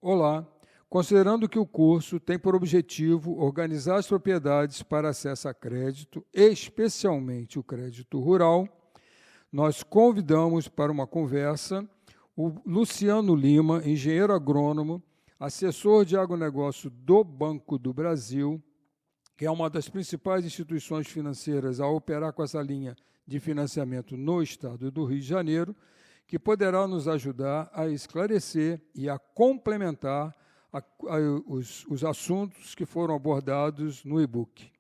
Olá, considerando que o curso tem por objetivo organizar as propriedades para acesso a crédito, especialmente o crédito rural, nós convidamos para uma conversa o Luciano Lima, engenheiro agrônomo, assessor de agronegócio do Banco do Brasil, que é uma das principais instituições financeiras a operar com essa linha de financiamento no estado do Rio de Janeiro, que poderá nos ajudar a esclarecer e a complementar os assuntos que foram abordados no e-book.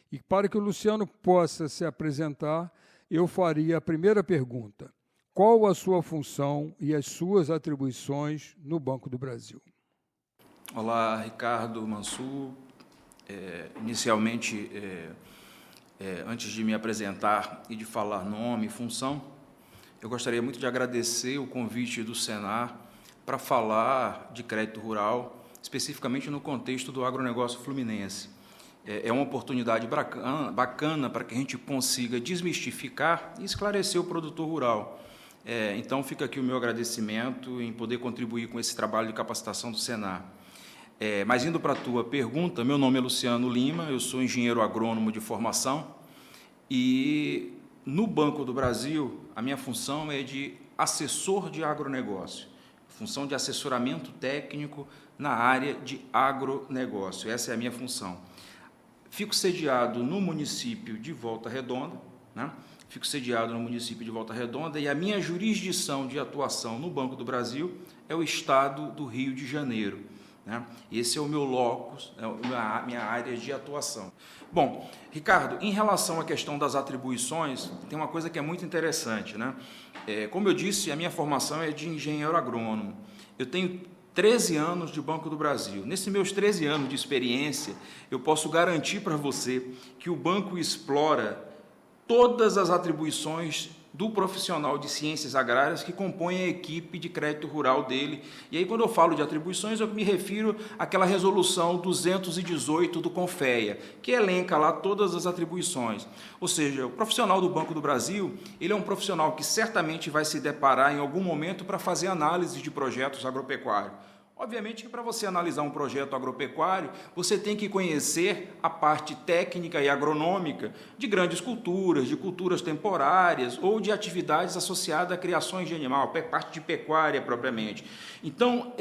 E para que o Luciano possa se apresentar, eu faria a primeira pergunta. Qual a sua função e as suas atribuições no Banco do Brasil? Olá, Ricardo Mansur. Inicialmente, antes de me apresentar e de falar nome e função, eu gostaria muito de agradecer o convite do Senar para falar de crédito rural, especificamente no contexto do agronegócio fluminense. É uma oportunidade bacana para que a gente consiga desmistificar e esclarecer o produtor rural. Então, fica aqui o meu agradecimento em poder contribuir com esse trabalho de capacitação do Senar. Mas indo para a tua pergunta, meu nome é Luciano Lima, eu sou engenheiro agrônomo de formação e no Banco do Brasil a minha função é de assessor de agronegócio, função de assessoramento técnico na área de agronegócio, essa é a minha função. Fico sediado no município de Volta Redonda, e a minha jurisdição de atuação no Banco do Brasil é o estado do Rio de Janeiro. Esse é o meu locus, a minha área de atuação. Bom, Ricardo, em relação à questão das atribuições, tem uma coisa que é muito interessante. Como eu disse, a minha formação é de engenheiro agrônomo. Eu tenho 13 anos de Banco do Brasil. Nesses meus 13 anos de experiência, eu posso garantir para você que o banco explora todas as atribuições do profissional de ciências agrárias que compõe a equipe de crédito rural dele. E aí, quando eu falo de atribuições, eu me refiro àquela resolução 218 do CONFEA, que elenca lá todas as atribuições. Ou seja, o profissional do Banco do Brasil, ele é um profissional que certamente vai se deparar em algum momento para fazer análise de projetos agropecuários. Obviamente que para você analisar um projeto agropecuário, você tem que conhecer a parte técnica e agronômica de grandes culturas, de culturas temporárias ou de atividades associadas a criações de animal, parte de pecuária propriamente. Então,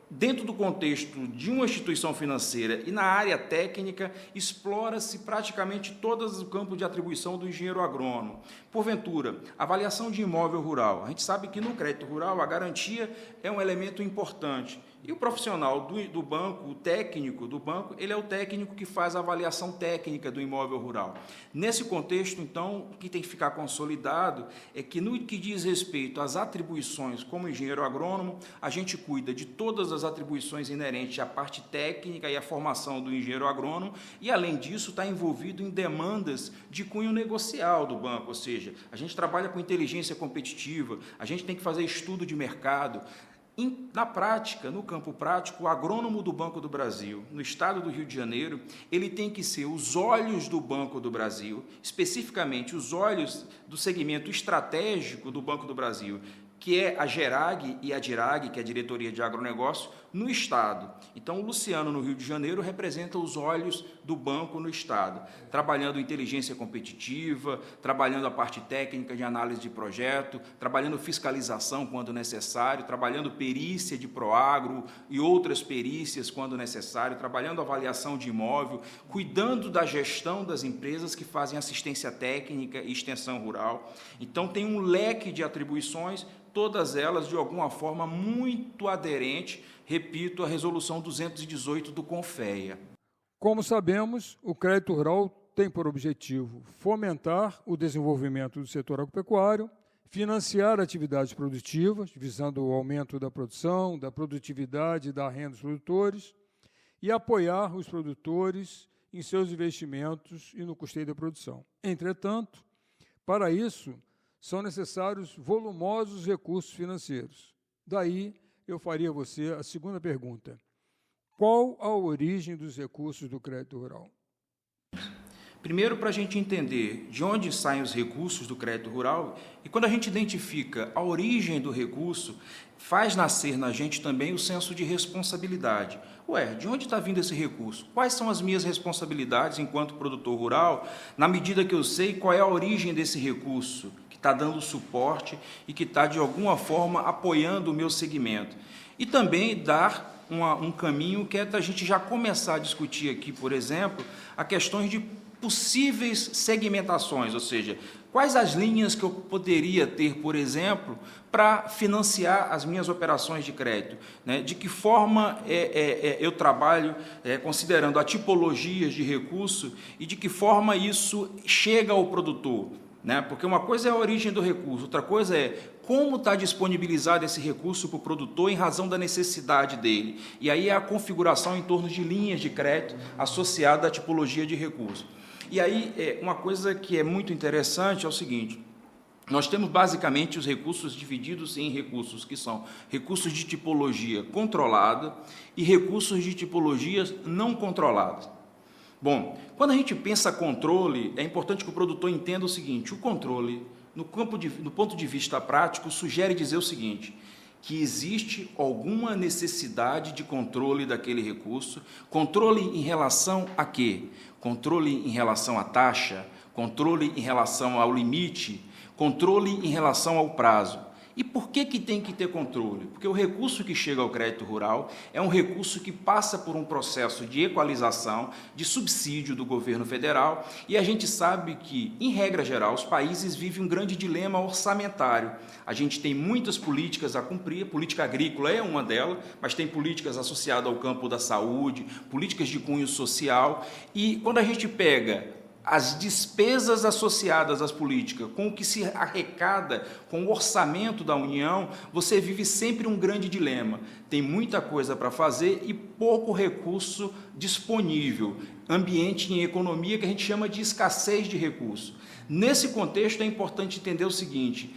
dentro do contexto de uma instituição financeira e na área técnica, explora-se praticamente todo o campo de atribuição do engenheiro agrônomo. Porventura, avaliação de imóvel rural. A gente sabe que no crédito rural a garantia é um elemento importante. E o profissional do banco, o técnico do banco, ele é o técnico que faz a avaliação técnica do imóvel rural. Nesse contexto, então, o que tem que ficar consolidado é que, no que diz respeito às atribuições como engenheiro agrônomo, a gente cuida de todas as atribuições inerentes à parte técnica e à formação do engenheiro agrônomo e, além disso, está envolvido em demandas de cunho negocial do banco, ou seja, a gente trabalha com inteligência competitiva, a gente tem que fazer estudo de mercado. Na prática, no campo prático, o agrônomo do Banco do Brasil, no estado do Rio de Janeiro, ele tem que ser os olhos do Banco do Brasil, especificamente os olhos do segmento estratégico do Banco do Brasil, que é a GERAG e a DIRAG, que é a Diretoria de Agronegócio, no Estado. Então, o Luciano, no Rio de Janeiro, representa os olhos do banco no Estado, trabalhando inteligência competitiva, trabalhando a parte técnica de análise de projeto, trabalhando fiscalização quando necessário, trabalhando perícia de Proagro e outras perícias quando necessário, trabalhando avaliação de imóvel, cuidando da gestão das empresas que fazem assistência técnica e extensão rural. Então, tem um leque de atribuições, todas elas de alguma forma muito aderente, repito, à resolução 218 do CONFEA. Como sabemos, o crédito rural tem por objetivo fomentar o desenvolvimento do setor agropecuário, financiar atividades produtivas, visando o aumento da produção, da produtividade e da renda dos produtores, e apoiar os produtores em seus investimentos e no custeio da produção. Entretanto, para isso, são necessários volumosos recursos financeiros. Daí, eu faria a você a segunda pergunta. Qual a origem dos recursos do crédito rural? Primeiro, para a gente entender de onde saem os recursos do crédito rural, e quando a gente identifica a origem do recurso, faz nascer na gente também o senso de responsabilidade. Ué, de onde está vindo esse recurso? Quais são as minhas responsabilidades enquanto produtor rural, na medida que eu sei qual é a origem desse recurso, que está dando suporte e que está, de alguma forma, apoiando o meu segmento. E também dar um caminho que é a gente já começar a discutir aqui, por exemplo, a questões de possíveis segmentações, ou seja, quais as linhas que eu poderia ter, por exemplo, para financiar as minhas operações de crédito, né? De que forma eu trabalho considerando a tipologias de recurso e de que forma isso chega ao produtor, né? Porque uma coisa é a origem do recurso, outra coisa é como está disponibilizado esse recurso para o produtor em razão da necessidade dele. E aí é a configuração em torno de linhas de crédito associada à tipologia de recurso. E aí, uma coisa que é muito interessante é o seguinte: nós temos basicamente os recursos divididos em recursos que são recursos de tipologia controlada e recursos de tipologias não controladas. Bom, quando a gente pensa controle, é importante que o produtor entenda o seguinte: o controle, no ponto de vista prático, sugere dizer o seguinte, que existe alguma necessidade de controle daquele recurso. Controle em relação a quê? Controle em relação à taxa, controle em relação ao limite, controle em relação ao prazo. E por que tem que ter controle? Porque o recurso que chega ao crédito rural é um recurso que passa por um processo de equalização, de subsídio do governo federal, e a gente sabe que, em regra geral, os países vivem um grande dilema orçamentário. A gente tem muitas políticas a cumprir, a política agrícola é uma delas, mas tem políticas associadas ao campo da saúde, políticas de cunho social, e quando a gente pega as despesas associadas às políticas, com o que se arrecada com o orçamento da União, você vive sempre um grande dilema. Tem muita coisa para fazer e pouco recurso disponível. Ambiente em economia que a gente chama de escassez de recursos. Nesse contexto, é importante entender o seguinte: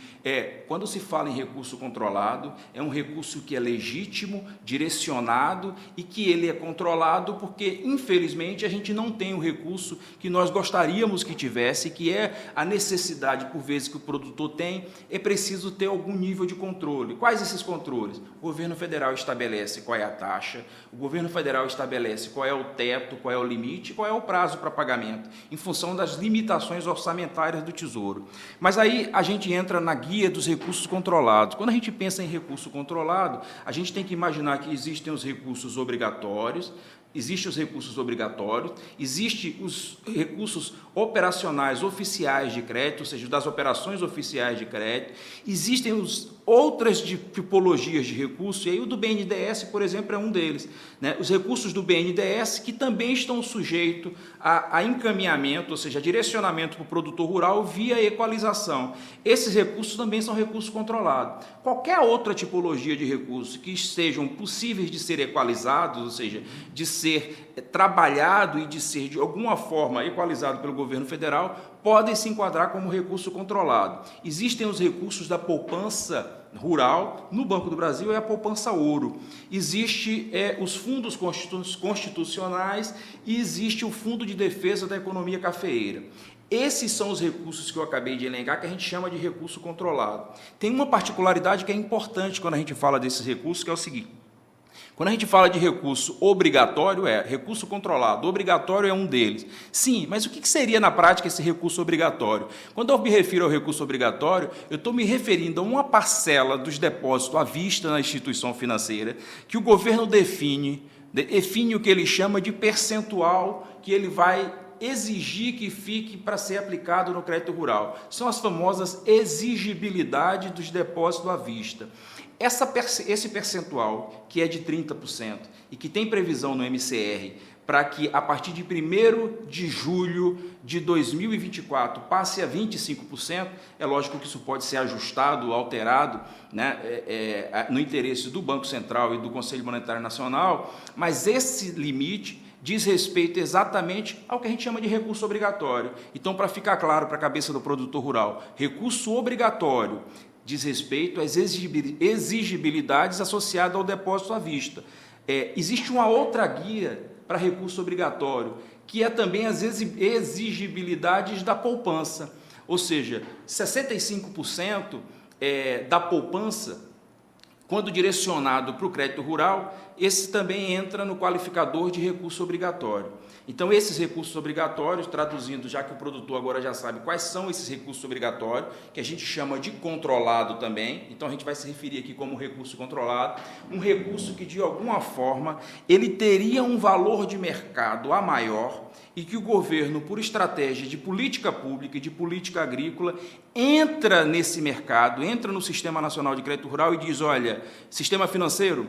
quando se fala em recurso controlado, é um recurso que é legítimo, direcionado e que ele é controlado porque, infelizmente, a gente não tem o recurso que nós gostaríamos que tivesse, que é a necessidade, por vezes, que o produtor tem, é preciso ter algum nível de controle. Quais esses controles? O governo federal estabelece qual é a taxa, o governo federal estabelece qual é o teto, qual é o limite, qual é o prazo para pagamento, em função das limitações orçamentárias do Tesouro. Mas aí a gente entra na guia dos recursos controlados. Quando a gente pensa em recurso controlado, a gente tem que imaginar que existem os recursos obrigatórios, existem os recursos operacionais oficiais de crédito, ou seja, das operações oficiais de crédito, existem outras tipologias de recurso, e aí o do BNDES, por exemplo, é um deles, né? Os recursos do BNDES que também estão sujeitos a encaminhamento, ou seja, direcionamento para o produtor rural via equalização. Esses recursos também são recursos controlados. Qualquer outra tipologia de recursos que estejam possíveis de ser equalizados, ou seja, de ser trabalhado e de ser, de alguma forma, equalizado pelo governo federal, podem se enquadrar como recurso controlado. Existem os recursos da poupança rural, no Banco do Brasil é a poupança ouro. Existe os fundos constitucionais e existe o Fundo de Defesa da Economia Cafeeira. Esses são os recursos que eu acabei de elencar, que a gente chama de recurso controlado. Tem uma particularidade que é importante quando a gente fala desses recursos, que é o seguinte: quando a gente fala de recurso obrigatório, recurso controlado, obrigatório é um deles. Sim, mas o que seria na prática esse recurso obrigatório? Quando eu me refiro ao recurso obrigatório, eu estou me referindo a uma parcela dos depósitos à vista na instituição financeira que o governo define o que ele chama de percentual que ele vai exigir que fique para ser aplicado no crédito rural. São as famosas exigibilidades dos depósitos à vista. Esse percentual, que é de 30% e que tem previsão no MCR para que, a partir de 1º de julho de 2024, passe a 25%, é lógico que isso pode ser ajustado, alterado, né, no interesse do Banco Central e do Conselho Monetário Nacional, mas esse limite diz respeito exatamente ao que a gente chama de recurso obrigatório. Então, para ficar claro para a cabeça do produtor rural, recurso obrigatório diz respeito às exigibilidades associadas ao depósito à vista. Existe uma outra guia para recurso obrigatório, que é também as exigibilidades da poupança. Ou seja, 65% da poupança, quando direcionado para o crédito rural, esse também entra no qualificador de recurso obrigatório. Então, esses recursos obrigatórios, traduzindo, já que o produtor agora já sabe quais são esses recursos obrigatórios, que a gente chama de controlado também, então a gente vai se referir aqui como recurso controlado, um recurso que, de alguma forma, ele teria um valor de mercado a maior e que o governo, por estratégia de política pública e de política agrícola, entra nesse mercado, entra no Sistema Nacional de Crédito Rural e diz, olha, sistema financeiro,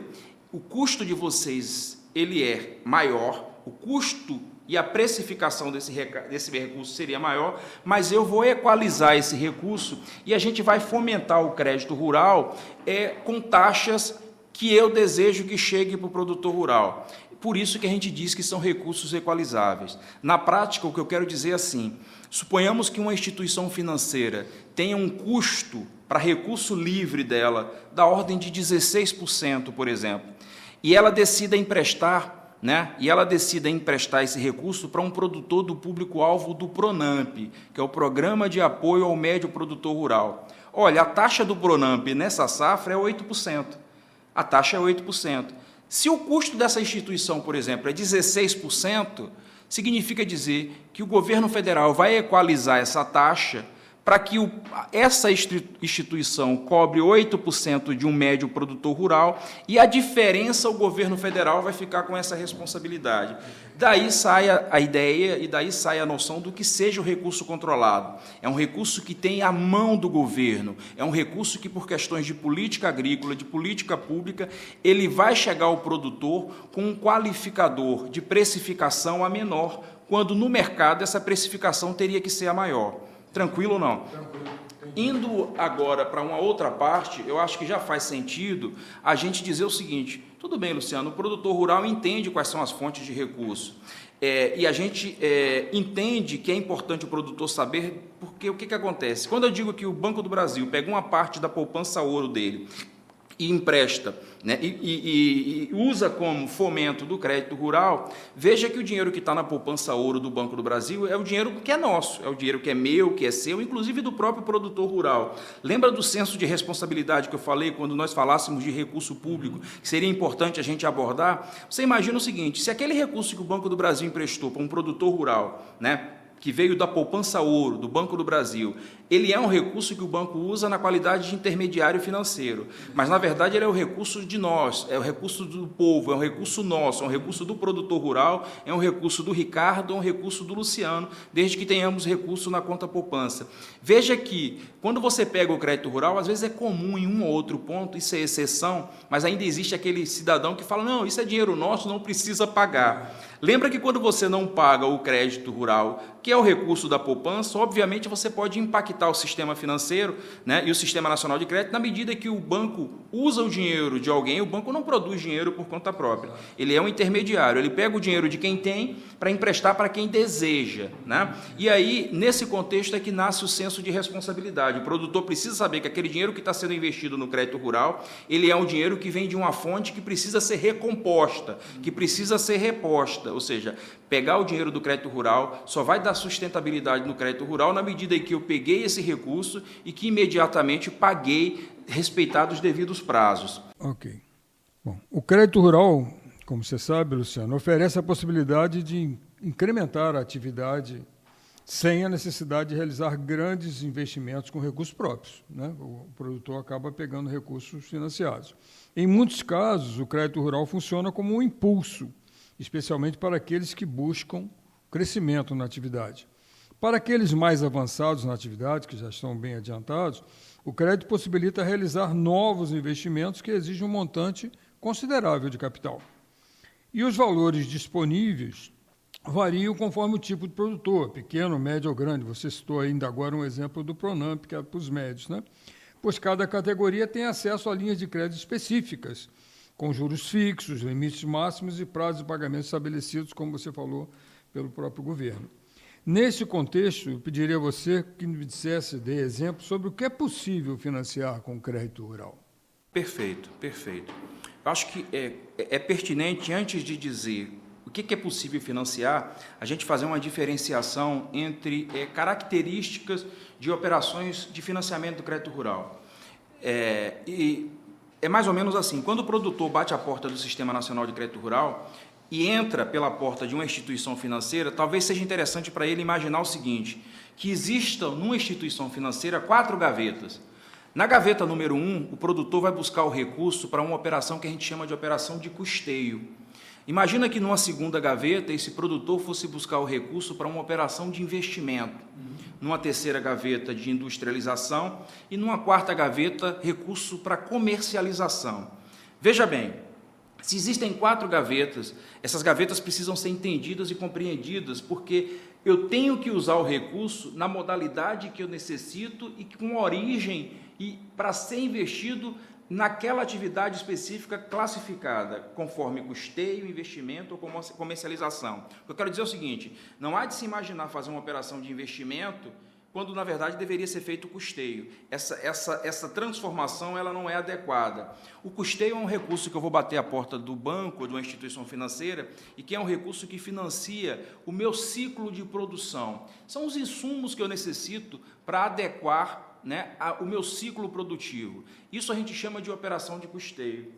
o custo de vocês ele é maior, o custo e a precificação desse recurso seria maior, mas eu vou equalizar esse recurso e a gente vai fomentar o crédito rural com taxas que eu desejo que chegue para o produtor rural. Por isso que a gente diz que são recursos equalizáveis. Na prática, o que eu quero dizer é assim, suponhamos que uma instituição financeira tenha um custo para recurso livre dela da ordem de 16%, por exemplo, e ela decida emprestar, esse recurso para um produtor do público-alvo do PRONAMP, que é o Programa de Apoio ao Médio Produtor Rural. Olha, a taxa do PRONAMP nessa safra é 8%. A taxa é 8%. Se o custo dessa instituição, por exemplo, é 16%, significa dizer que o governo federal vai equalizar essa taxa para que essa instituição cobre 8% de um médio produtor rural e a diferença o governo federal vai ficar com essa responsabilidade. Daí sai a ideia e daí sai a noção do que seja o recurso controlado. É um recurso que tem a mão do governo, é um recurso que, por questões de política agrícola, de política pública, ele vai chegar ao produtor com um qualificador de precificação a menor, quando no mercado essa precificação teria que ser a maior. Tranquilo ou não? Tranquilo. Indo agora para uma outra parte, eu acho que já faz sentido a gente dizer o seguinte, tudo bem, Luciano, o produtor rural entende quais são as fontes de recurso, e a gente entende que é importante o produtor saber, porque o que acontece? Quando eu digo que o Banco do Brasil pega uma parte da poupança ouro dele e empresta, né, e usa como fomento do crédito rural, veja que o dinheiro que está na poupança ouro do Banco do Brasil é o dinheiro que é nosso, é o dinheiro que é meu, que é seu, inclusive do próprio produtor rural. Lembra do senso de responsabilidade que eu falei quando nós falássemos de recurso público, que seria importante a gente abordar? Você imagina o seguinte, se aquele recurso que o Banco do Brasil emprestou para um produtor rural, né, que veio da poupança ouro, do Banco do Brasil, ele é um recurso que o banco usa na qualidade de intermediário financeiro, mas, na verdade, ele é o recurso de nós, é o recurso do povo, é um recurso nosso, é um recurso do produtor rural, é um recurso do Ricardo, é um recurso do Luciano, desde que tenhamos recurso na conta poupança. Veja que, quando você pega o crédito rural, às vezes é comum em um ou outro ponto, isso é exceção, mas ainda existe aquele cidadão que fala, não, isso é dinheiro nosso, não precisa pagar. Lembra que quando você não paga o crédito rural, que é o recurso da poupança, obviamente você pode impactar o sistema financeiro, né, e o Sistema Nacional de Crédito na medida que o banco usa o dinheiro de alguém, o banco não produz dinheiro por conta própria. Ele é um intermediário, ele pega o dinheiro de quem tem para emprestar para quem deseja, né? E aí, nesse contexto é que nasce o senso de responsabilidade. O produtor precisa saber que aquele dinheiro que está sendo investido no crédito rural, ele é um dinheiro que vem de uma fonte que precisa ser recomposta, que precisa ser reposta, ou seja, pegar o dinheiro do crédito rural só vai dar sustentabilidade no crédito rural na medida em que eu peguei esse recurso e que imediatamente paguei, respeitados os devidos prazos. Ok. Bom, o crédito rural, como você sabe, Luciano, oferece a possibilidade de incrementar a atividade sem a necessidade de realizar grandes investimentos com recursos próprios, né? O produtor acaba pegando recursos financiados. Em muitos casos, o crédito rural funciona como um impulso, especialmente para aqueles que buscam crescimento na atividade. Para aqueles mais avançados na atividade, que já estão bem adiantados, o crédito possibilita realizar novos investimentos que exigem um montante considerável de capital. E os valores disponíveis variam conforme o tipo de produtor, pequeno, médio ou grande. Você citou ainda agora um exemplo do PRONAMP, que é para os médios, né? Pois cada categoria tem acesso a linhas de crédito específicas, com juros fixos, limites máximos e prazos de pagamento estabelecidos, como você falou, pelo próprio governo. Nesse contexto, eu pediria a você que me dissesse, dê exemplo sobre o que é possível financiar com crédito rural. Perfeito, perfeito. Eu acho que é pertinente, antes de dizer que é possível financiar? A gente fazer uma diferenciação entre características de operações de financiamento do crédito rural. E é mais ou menos assim, quando o produtor bate a porta do Sistema Nacional de Crédito Rural e entra pela porta de uma instituição financeira, talvez seja interessante para ele imaginar o seguinte, que existam numa instituição financeira 4 gavetas. Na gaveta número 1, o produtor vai buscar o recurso para uma operação que a gente chama de operação de custeio. Imagina que numa segunda gaveta, esse produtor fosse buscar o recurso para uma operação de investimento. Numa terceira gaveta, de industrialização. E numa quarta gaveta, recurso para comercialização. Veja bem, se existem 4 gavetas, essas gavetas precisam ser entendidas e compreendidas, porque eu tenho que usar o recurso na modalidade que eu necessito e com origem e para ser investido naquela atividade específica classificada, conforme custeio, investimento ou comercialização. O que eu quero dizer é o seguinte, não há de se imaginar fazer uma operação de investimento quando, na verdade, deveria ser feito o custeio. Essa transformação ela não é adequada. O custeio é um recurso que eu vou bater a porta do banco ou de uma instituição financeira e que é um recurso que financia o meu ciclo de produção. São os insumos que eu necessito para adequar o meu ciclo produtivo. Isso a gente chama de operação de custeio.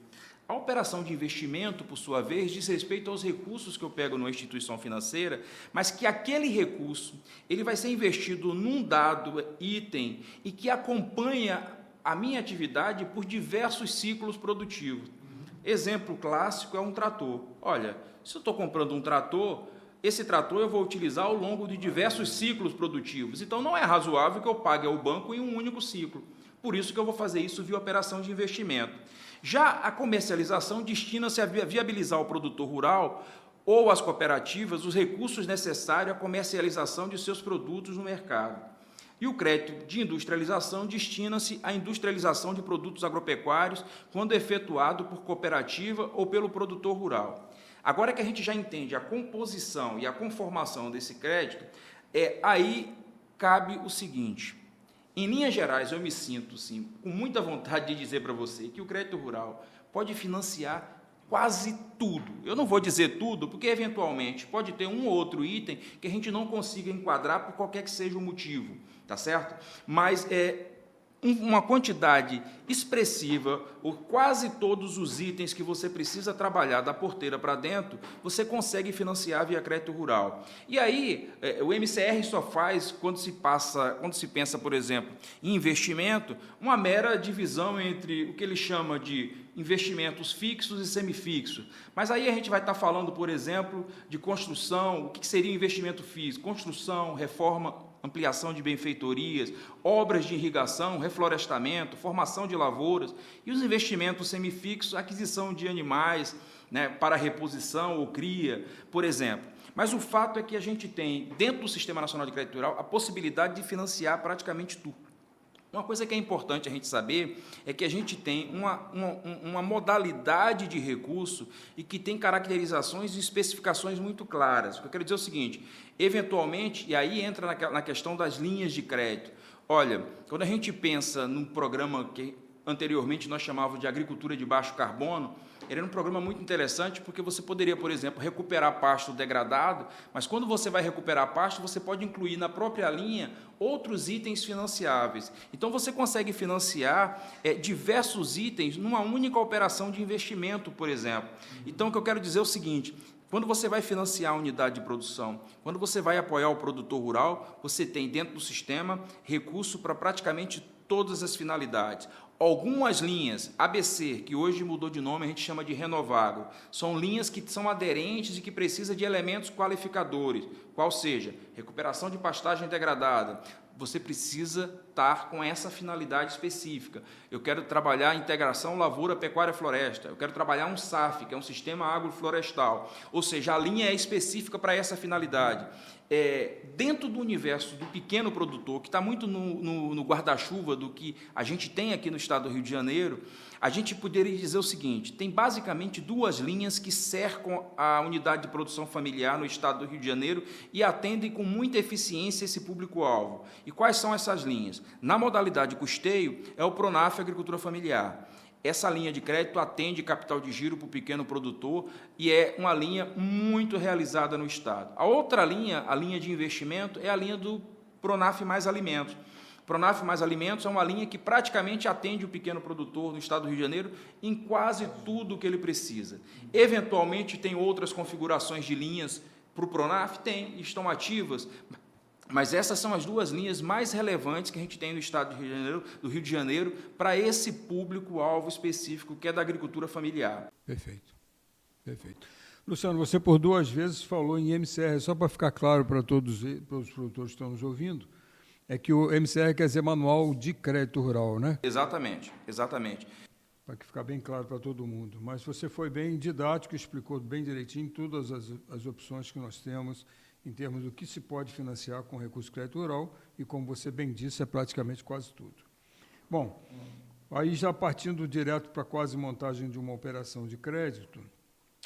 A operação de investimento, por sua vez, diz respeito aos recursos que eu pego numa instituição financeira, mas que aquele recurso ele vai ser investido num dado item e que acompanha a minha atividade por diversos ciclos produtivos. Exemplo clássico é um trator. Olha, se eu estou comprando um trator, esse trator eu vou utilizar ao longo de diversos ciclos produtivos. Então, não é razoável que eu pague ao banco em um único ciclo. Por isso que eu vou fazer isso via operação de investimento. Já a comercialização destina-se a viabilizar ao produtor rural ou às cooperativas os recursos necessários à comercialização de seus produtos no mercado. E o crédito de industrialização destina-se à industrialização de produtos agropecuários quando efetuado por cooperativa ou pelo produtor rural. Agora que a gente já entende a composição e a conformação desse crédito, aí cabe o seguinte. Em linhas gerais, eu me sinto, sim, com muita vontade de dizer para você que o crédito rural pode financiar quase tudo. Eu não vou dizer tudo, porque, eventualmente, pode ter um ou outro item que a gente não consiga enquadrar por qualquer que seja o motivo, tá certo? Mas uma quantidade expressiva, ou quase todos os itens que você precisa trabalhar da porteira para dentro, você consegue financiar via crédito rural. E aí, o MCR só faz, quando se pensa, por exemplo, em investimento, uma mera divisão entre o que ele chama de investimentos fixos e semifixos. Mas aí a gente vai estar falando, por exemplo, de construção, o que seria investimento físico? Construção, reforma, ampliação de benfeitorias, obras de irrigação, reflorestamento, formação de lavouras, e os investimentos semifixos, aquisição de animais, para reposição ou cria, por exemplo. Mas o fato é que a gente tem, dentro do Sistema Nacional de Crédito Rural, a possibilidade de financiar praticamente tudo. Uma coisa que é importante a gente saber é que a gente tem uma modalidade de recurso e que tem caracterizações e especificações muito claras. O que eu quero dizer é o seguinte, eventualmente, e aí entra na questão das linhas de crédito. Olha, quando a gente pensa num programa que anteriormente nós chamávamos de agricultura de baixo carbono, ele era um programa muito interessante porque você poderia, por exemplo, recuperar pasto degradado, mas quando você vai recuperar pasto, você pode incluir na própria linha outros itens financiáveis. Então, você consegue financiar diversos itens numa única operação de investimento, por exemplo. Então, o que eu quero dizer é o seguinte, quando você vai financiar a unidade de produção, quando você vai apoiar o produtor rural, você tem dentro do sistema recurso para praticamente todas as finalidades. Algumas linhas, ABC, que hoje mudou de nome, a gente chama de Renovagro, são linhas que são aderentes e que precisam de elementos qualificadores, qual seja, recuperação de pastagem degradada. Você precisa estar com essa finalidade específica. Eu quero trabalhar a integração lavoura, pecuária, floresta. Eu quero trabalhar um SAF, que é um sistema agroflorestal. Ou seja, a linha é específica para essa finalidade. Dentro do universo do pequeno produtor, que está muito no guarda-chuva do que a gente tem aqui no estado do Rio de Janeiro, a gente poderia dizer o seguinte, tem basicamente 2 linhas que cercam a unidade de produção familiar no estado do Rio de Janeiro e atendem com muita eficiência esse público-alvo. E quais são essas linhas? Na modalidade custeio, é o Pronaf Agricultura Familiar. Essa linha de crédito atende capital de giro para o pequeno produtor e é uma linha muito realizada no Estado. A outra linha, a linha de investimento, é a linha do Pronaf Mais Alimentos. Pronaf Mais Alimentos é uma linha que praticamente atende o pequeno produtor no Estado do Rio de Janeiro em quase tudo que ele precisa. Eventualmente, tem outras configurações de linhas para o Pronaf? Tem, estão ativas, mas essas são as duas linhas mais relevantes que a gente tem no Estado do Rio de Janeiro para esse público-alvo específico, que é da agricultura familiar. Perfeito, perfeito. Luciano, você por 2 vezes falou em MCR, só para ficar claro para todos os produtores que estão nos ouvindo, é que o MCR quer dizer Manual de Crédito Rural, né? Exatamente, exatamente. Para que ficar bem claro para todo mundo. Mas você foi bem didático, explicou bem direitinho todas as opções que nós temos em termos do que se pode financiar com recurso de crédito rural e, como você bem disse, é praticamente quase tudo. Bom, aí já partindo direto para a quase montagem de uma operação de crédito,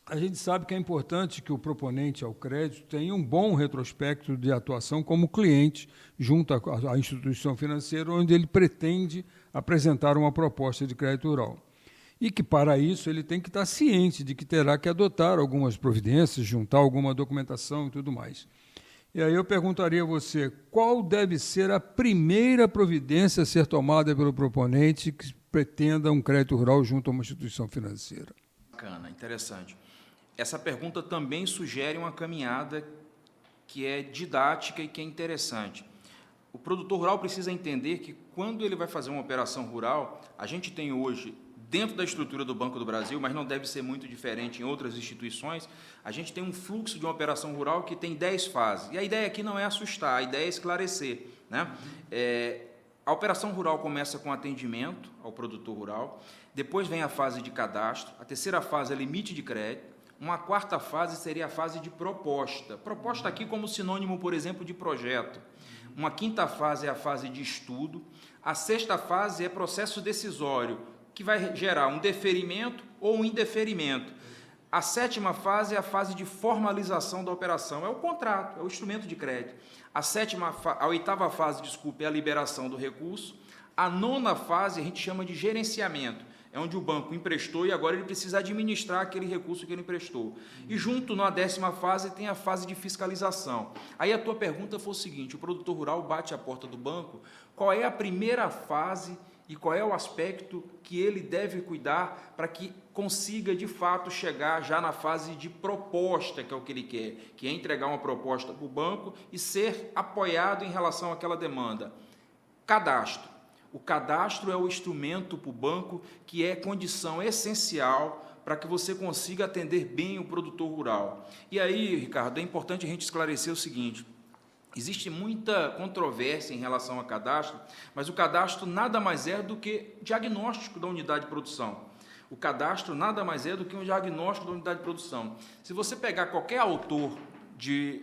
a gente sabe que é importante que o proponente ao crédito tenha um bom retrospecto de atuação como cliente junto à instituição financeira onde ele pretende apresentar uma proposta de crédito rural. E que, para isso, ele tem que estar ciente de que terá que adotar algumas providências, juntar alguma documentação e tudo mais. E aí eu perguntaria a você, qual deve ser a primeira providência a ser tomada pelo proponente que pretenda um crédito rural junto a uma instituição financeira? Bacana, interessante. Essa pergunta também sugere uma caminhada que é didática e que é interessante. O produtor rural precisa entender que, quando ele vai fazer uma operação rural, a gente tem hoje, dentro da estrutura do Banco do Brasil, mas não deve ser muito diferente em outras instituições, a gente tem um fluxo de uma operação rural que tem 10 fases. E a ideia aqui não é assustar, a ideia é esclarecer, né? A operação rural começa com atendimento ao produtor rural, depois vem a fase de cadastro, a terceira fase é limite de crédito, uma quarta fase seria a fase de proposta. Proposta aqui como sinônimo, por exemplo, de projeto. Uma quinta fase é a fase de estudo. A sexta fase é processo decisório, que vai gerar um deferimento ou um indeferimento. A sétima fase é a fase de formalização da operação, é o contrato, é o instrumento de crédito. A oitava fase, é a liberação do recurso. A nona fase a gente chama de gerenciamento, é onde o banco emprestou e agora ele precisa administrar aquele recurso que ele emprestou. E junto na 10ª fase tem a fase de fiscalização. Aí a tua pergunta foi o seguinte, o produtor rural bate à porta do banco, qual é a primeira fase e qual é o aspecto que ele deve cuidar para que consiga, de fato, chegar já na fase de proposta, que é o que ele quer, que é entregar uma proposta para o banco e ser apoiado em relação àquela demanda. Cadastro. O cadastro é o instrumento para o banco que é condição essencial para que você consiga atender bem o produtor rural. E aí, Ricardo, é importante a gente esclarecer o seguinte, existe muita controvérsia em relação ao cadastro, mas o cadastro nada mais é do que diagnóstico da unidade de produção. O cadastro nada mais é do que um diagnóstico da unidade de produção. Se você pegar qualquer autor de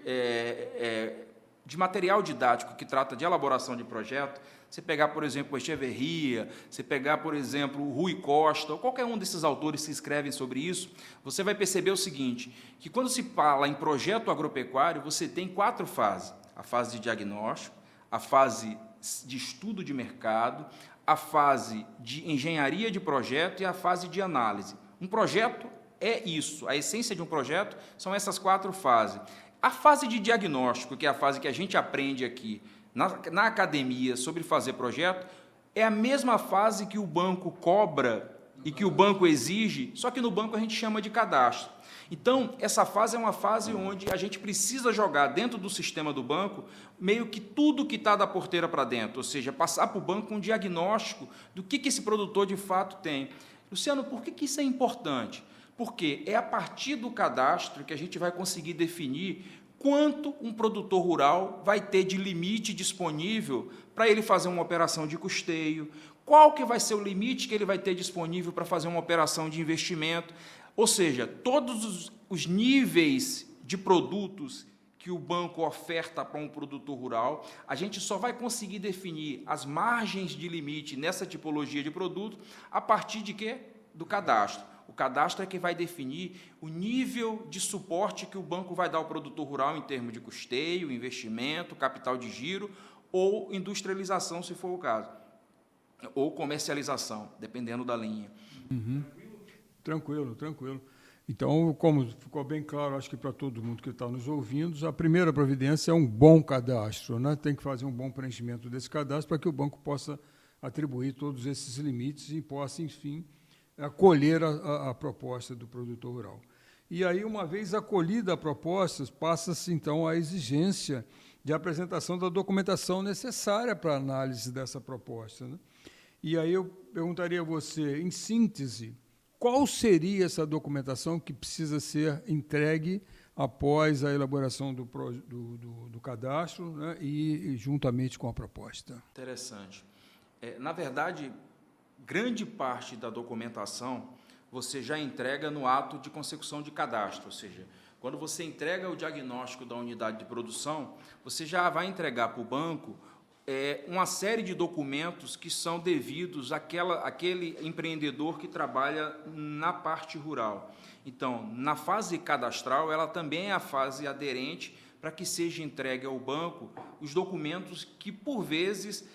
material didático que trata de elaboração de projeto, você pegar, por exemplo, o Echeverria, você pegar, por exemplo, o Rui Costa, ou qualquer um desses autores que escrevem sobre isso, você vai perceber o seguinte, que quando se fala em projeto agropecuário, você tem 4 fases. A fase de diagnóstico, a fase de estudo de mercado, a fase de engenharia de projeto e a fase de análise. Um projeto é isso, a essência de um projeto são essas 4 fases. A fase de diagnóstico, que é a fase que a gente aprende aqui na academia sobre fazer projeto, é a mesma fase que o banco cobra e que o banco exige, só que no banco a gente chama de cadastro. Então, essa fase é uma fase onde a gente precisa jogar dentro do sistema do banco meio que tudo que está da porteira para dentro, ou seja, passar para o banco um diagnóstico do que esse produtor de fato tem. Luciano, por que isso é importante? Porque é a partir do cadastro que a gente vai conseguir definir quanto um produtor rural vai ter de limite disponível para ele fazer uma operação de custeio, qual que vai ser o limite que ele vai ter disponível para fazer uma operação de investimento, ou seja, todos os níveis de produtos que o banco oferta para um produtor rural, a gente só vai conseguir definir as margens de limite nessa tipologia de produto a partir de quê? Do cadastro. O cadastro é que vai definir o nível de suporte que o banco vai dar ao produtor rural em termos de custeio, investimento, capital de giro ou industrialização, se for o caso, ou comercialização, dependendo da linha. Tranquilo, tranquilo. Então, como ficou bem claro, acho que para todo mundo que está nos ouvindo, a primeira providência é um bom cadastro, né? Tem que fazer um bom preenchimento desse cadastro para que o banco possa atribuir todos esses limites e possa, enfim, acolher a proposta do produtor rural. E aí, uma vez acolhida a proposta, passa-se, então, à exigência de apresentação da documentação necessária para a análise dessa proposta, né? E aí eu perguntaria a você, em síntese, qual seria essa documentação que precisa ser entregue após a elaboração do cadastro, né, e juntamente com a proposta? Interessante. Na verdade, grande parte da documentação você já entrega no ato de consecução de cadastro, ou seja, quando você entrega o diagnóstico da unidade de produção, você já vai entregar para o banco uma série de documentos que são devidos àquele empreendedor que trabalha na parte rural. Então, na fase cadastral, ela também é a fase aderente para que seja entregue ao banco os documentos que, por vezes,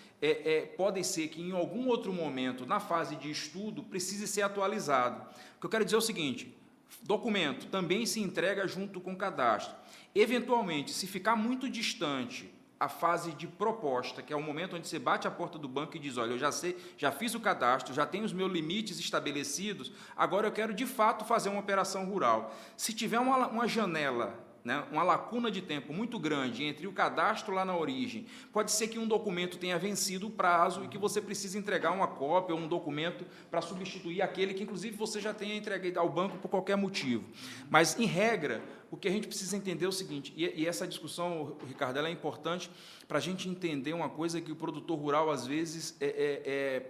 podem ser que em algum outro momento, na fase de estudo, precise ser atualizado. O que eu quero dizer é o seguinte: documento também se entrega junto com o cadastro. Eventualmente, se ficar muito distante a fase de proposta, que é o momento onde você bate a porta do banco e diz, olha, eu já sei, já fiz o cadastro, já tenho os meus limites estabelecidos, agora eu quero de fato fazer uma operação rural. Se tiver uma janela, né, uma lacuna de tempo muito grande entre o cadastro lá na origem, pode ser que um documento tenha vencido o prazo e que você precise entregar uma cópia ou um documento para substituir aquele que, inclusive, você já tenha entregue ao banco por qualquer motivo. Mas, em regra, o que a gente precisa entender é o seguinte, e essa discussão, Ricardo, ela é importante para a gente entender uma coisa que o produtor rural, às vezes,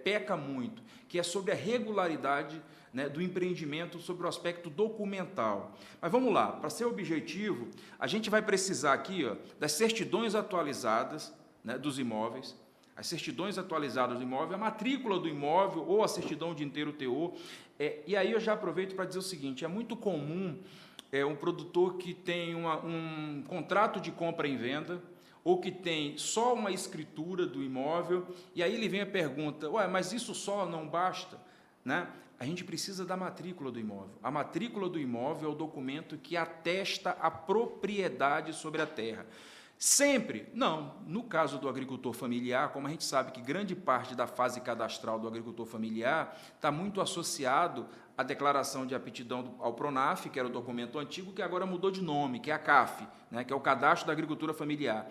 peca muito, que é sobre a regularidade, né, do empreendimento, sobre o aspecto documental. Mas vamos lá, para ser objetivo, a gente vai precisar aqui, ó, das certidões atualizadas, né, dos imóveis, as certidões atualizadas do imóvel, a matrícula do imóvel ou a certidão de inteiro teor. E aí eu já aproveito para dizer o seguinte, é muito comum um produtor que tem um contrato de compra e venda, ou que tem só uma escritura do imóvel, e aí ele vem a pergunta, ué, mas isso só não basta? Né? A gente precisa da matrícula do imóvel. A matrícula do imóvel é o documento que atesta a propriedade sobre a terra. Sempre? Não. No caso do agricultor familiar, como a gente sabe que grande parte da fase cadastral do agricultor familiar está muito associado à declaração de aptidão ao PRONAF, que era o documento antigo, que agora mudou de nome, que é a CAF, né, que é o Cadastro da Agricultura Familiar.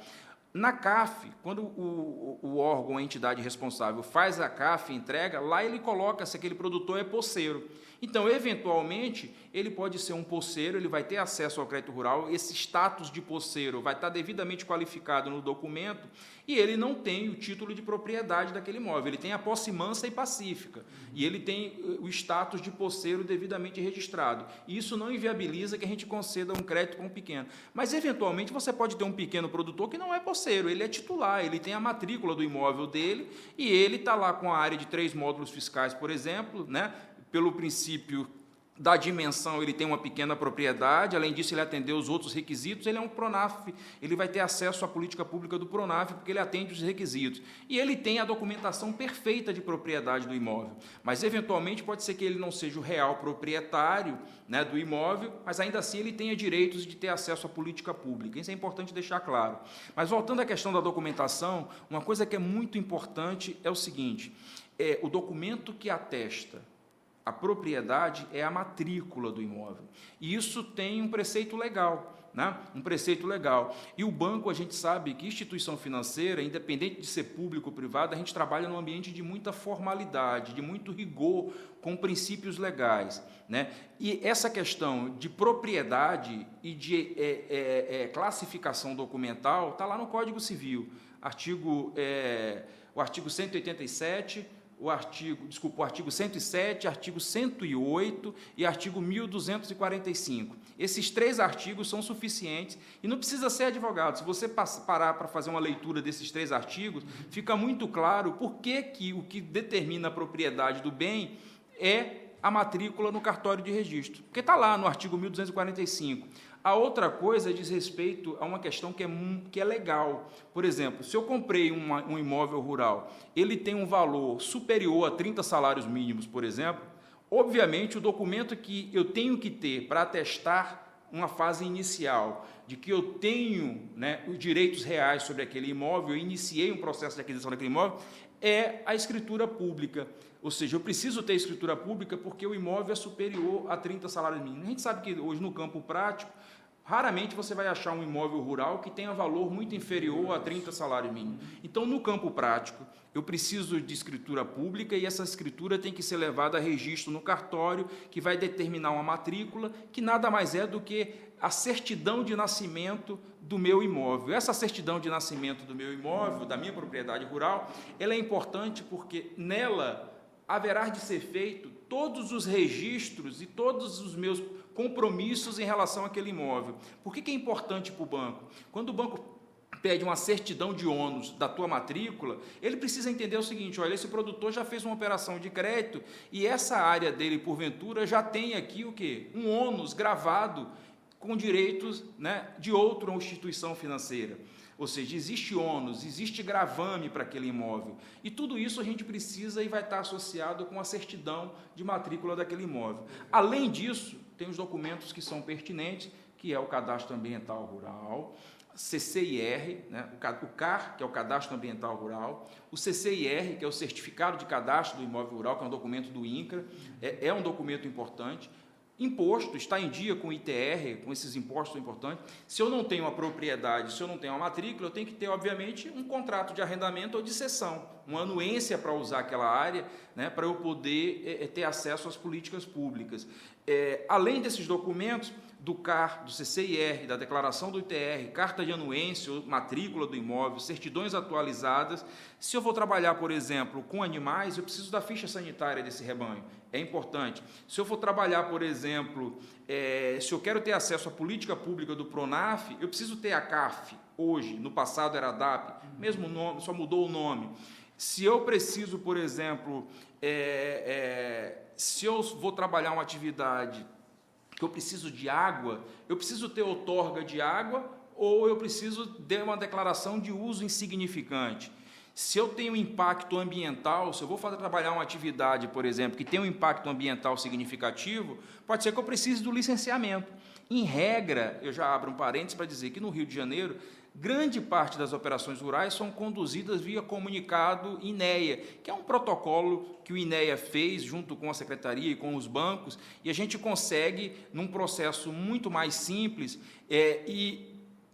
Na CAF, quando o órgão, a entidade responsável faz a CAF e entrega, lá ele coloca se aquele produtor é poceiro. Então, eventualmente, ele pode ser um poceiro, ele vai ter acesso ao crédito rural, esse status de poceiro vai estar devidamente qualificado no documento e ele não tem o título de propriedade daquele imóvel, ele tem a posse mansa e pacífica, e ele tem o status de poceiro devidamente registrado. E isso não inviabiliza que a gente conceda um crédito para um pequeno. Mas, eventualmente, você pode ter um pequeno produtor que não é poceiro, ele é titular, ele tem a matrícula do imóvel dele e ele está lá com a área de 3 módulos fiscais, por exemplo, né? Pelo princípio da dimensão, ele tem uma pequena propriedade, além disso, ele atendeu os outros requisitos, ele é um PRONAF, ele vai ter acesso à política pública do PRONAF, porque ele atende os requisitos. E ele tem a documentação perfeita de propriedade do imóvel. Mas, eventualmente, pode ser que ele não seja o real proprietário, né, do imóvel, mas, ainda assim, ele tenha direitos de ter acesso à política pública. Isso é importante deixar claro. Mas, voltando à questão da documentação, uma coisa que é muito importante é o seguinte, o documento que atesta a propriedade é a matrícula do imóvel. E isso tem um preceito legal, né? Um preceito legal. E o banco, a gente sabe que instituição financeira, independente de ser público ou privada, a gente trabalha num ambiente de muita formalidade, de muito rigor, com princípios legais, né? E essa questão de propriedade e de classificação documental está lá no Código Civil, o artigo 187, o artigo 107, artigo 108 e artigo 1245. Esses 3 artigos são suficientes e não precisa ser advogado. Se você parar para fazer uma leitura desses 3 artigos, fica muito claro por que o que determina a propriedade do bem é a matrícula no cartório de registro, porque está lá no artigo 1245. A outra coisa diz respeito a uma questão que é legal. Por exemplo, se eu comprei um imóvel rural, ele tem um valor superior a 30 salários mínimos, por exemplo, Obviamente, o documento que eu tenho que ter para atestar uma fase inicial de que eu tenho, né, os direitos reais sobre aquele imóvel, eu iniciei um processo de aquisição daquele imóvel, é a escritura pública. Ou seja, eu preciso ter escritura pública porque o imóvel é superior a 30 salários mínimos. A gente sabe que hoje, no campo prático, raramente você vai achar um imóvel rural que tenha valor muito inferior a 30 salários mínimos. Então, no campo prático, eu preciso de escritura pública e essa escritura tem que ser levada a registro no cartório, que vai determinar uma matrícula, que nada mais é do que a certidão de nascimento do meu imóvel. Essa certidão de nascimento do meu imóvel, da minha propriedade rural, ela é importante porque nela haverá de ser feito todos os registros e todos os meus compromissos em relação àquele imóvel. Por que é importante para o banco? Quando o banco pede uma certidão de ônus da tua matrícula, ele precisa entender o seguinte: olha, esse produtor já fez uma operação de crédito e essa área dele, porventura, já tem aqui o quê? Um ônus gravado com direitos, né, de outra instituição financeira. Ou seja, existe ônus, existe gravame para aquele imóvel. E tudo isso a gente precisa e vai estar associado com a certidão de matrícula daquele imóvel. Além disso, tem os documentos que são pertinentes, que é o Cadastro Ambiental Rural, CCIR, né, o CAR, que é o Cadastro Ambiental Rural, o CCIR, que é o Certificado de Cadastro do Imóvel Rural, que é um documento do INCRA, é um documento importante. Imposto, está em dia com o ITR, com esses impostos importantes. Se eu não tenho uma propriedade, se eu não tenho uma matrícula, eu tenho que ter, obviamente, um contrato de arrendamento ou de cessão, uma anuência para usar aquela área, né, para eu poder ter acesso às políticas públicas. Além desses documentos, do CAR, do CCIR, da declaração do ITR, carta de anuência ou matrícula do imóvel, certidões atualizadas. Se eu vou trabalhar, por exemplo, com animais, eu preciso da ficha sanitária desse rebanho. É importante. Se eu for trabalhar, por exemplo, se eu quero ter acesso à política pública do PRONAF, eu preciso ter a CAF, hoje, no passado era a DAP, mesmo nome, só mudou o nome. Se eu preciso, por exemplo, se eu vou trabalhar uma atividade que eu preciso de água, eu preciso ter outorga de água ou eu preciso ter uma declaração de uso insignificante. Se eu tenho impacto ambiental, se eu vou trabalhar uma atividade, por exemplo, que tem um impacto ambiental significativo, pode ser que eu precise do licenciamento. Em regra, eu já abro um parênteses para dizer que no Rio de Janeiro, grande parte das operações rurais são conduzidas via comunicado INEA, que é um protocolo que o INEA fez junto com a Secretaria e com os bancos, e a gente consegue, num processo muito mais simples,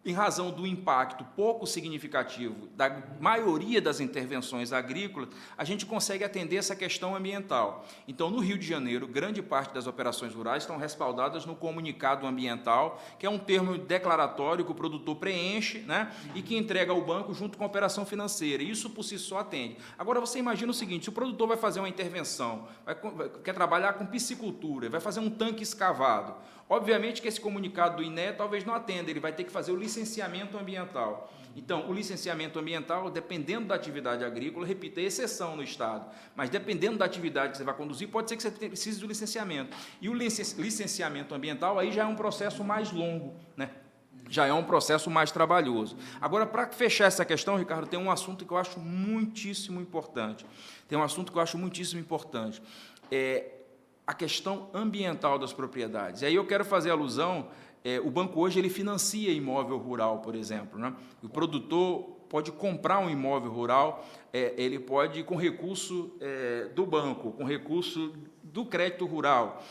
em razão do impacto pouco significativo da maioria das intervenções agrícolas, a gente consegue atender essa questão ambiental. Então, no Rio de Janeiro, grande parte das operações rurais estão respaldadas no comunicado ambiental, que é um termo declaratório que o produtor preenche, né, e que entrega ao banco junto com a operação financeira. Isso, por si só, atende. Agora, você imagina o seguinte: se o produtor vai fazer uma intervenção, quer trabalhar com piscicultura, vai fazer um tanque escavado, obviamente que esse comunicado do INEA talvez não atenda, ele vai ter que fazer o licenciamento ambiental. Então, o licenciamento ambiental, dependendo da atividade agrícola, repito, é exceção no Estado, mas dependendo da atividade que você vai conduzir, pode ser que você precise do licenciamento. E o licenciamento ambiental aí já é um processo mais longo, né? Já é um processo mais trabalhoso. Agora, para fechar essa questão, Ricardo, tem um assunto que eu acho muitíssimo importante. A questão ambiental das propriedades. E aí eu quero fazer alusão, o banco hoje ele financia imóvel rural, por exemplo, né? O produtor pode comprar um imóvel rural, ele pode com recurso do banco, com recurso do crédito rural.